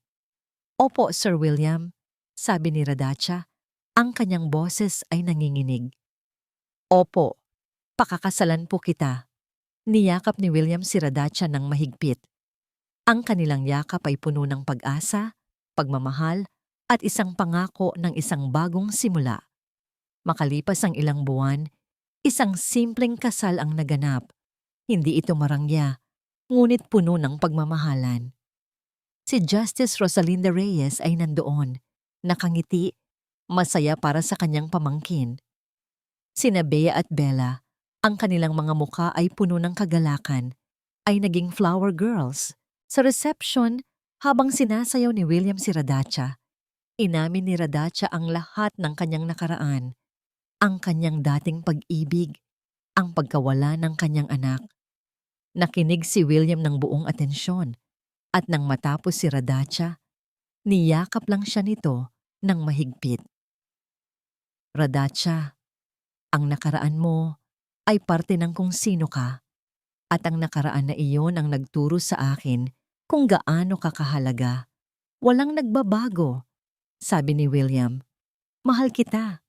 Opo, Sir William, sabi ni Radatsya, ang kanyang boses ay nanginginig. Opo, pakakasalan po kita. Niyakap ni William si Radatsya ng mahigpit. Ang kanilang yakap ay puno ng pag-asa, pagmamahal, at isang pangako ng isang bagong simula. Makalipas ang ilang buwan, isang simpleng kasal ang naganap. Hindi ito marangya, ngunit puno ng pagmamahalan. Si Justice Rosalinda Reyes ay nandoon, nakangiti, masaya para sa kanyang pamangkin. Sina Bea at Bella, ang kanilang mga mukha ay puno ng kagalakan, ay naging flower girls. Sa reception, habang sinasayaw ni William si Radatsya, inamin ni Radatsya ang lahat ng kanyang nakaraan. Ang kanyang dating pag-ibig, ang pagkawala ng kanyang anak. Nakinig si William ng buong atensyon at nang matapos si Radacha, niyakap lang siya nito ng mahigpit. Radacha, ang nakaraan mo ay parte ng kung sino ka at ang nakaraan na iyon ang nagturo sa akin kung gaano ka kahalaga. Walang nagbabago, sabi ni William. Mahal kita.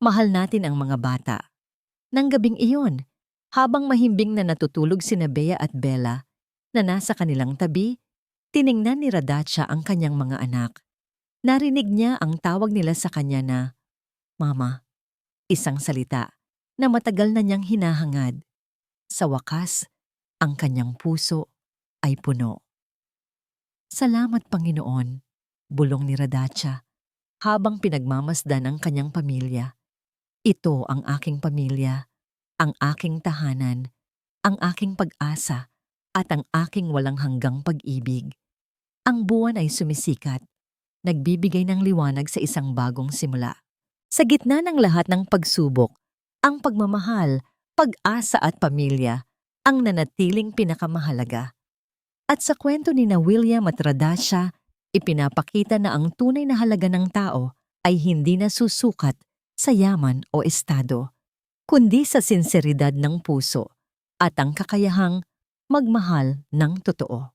Mahal natin ang mga bata. Nang gabing iyon, habang mahimbing na natutulog sina Bea at Bella na nasa kanilang tabi, tiningnan ni Radacha ang kanyang mga anak. Narinig niya ang tawag nila sa kanya na, Mama, isang salita na matagal na niyang hinahangad. Sa wakas, ang kanyang puso ay puno. Salamat Panginoon, bulong ni Radacha habang pinagmamasdan ang kanyang pamilya. Ito ang aking pamilya, ang aking tahanan, ang aking pag-asa at ang aking walang hanggang pag-ibig. Ang buwan ay sumisikat, nagbibigay ng liwanag sa isang bagong simula. Sa gitna ng lahat ng pagsubok, ang pagmamahal, pag-asa at pamilya ang nanatiling pinakamahalaga. At sa kwento ni na William at Radacha, ipinapakita na ang tunay na halaga ng tao ay hindi nasusukat sa yaman o estado, kundi sa sinseridad ng puso at ang kakayahang magmahal ng totoo.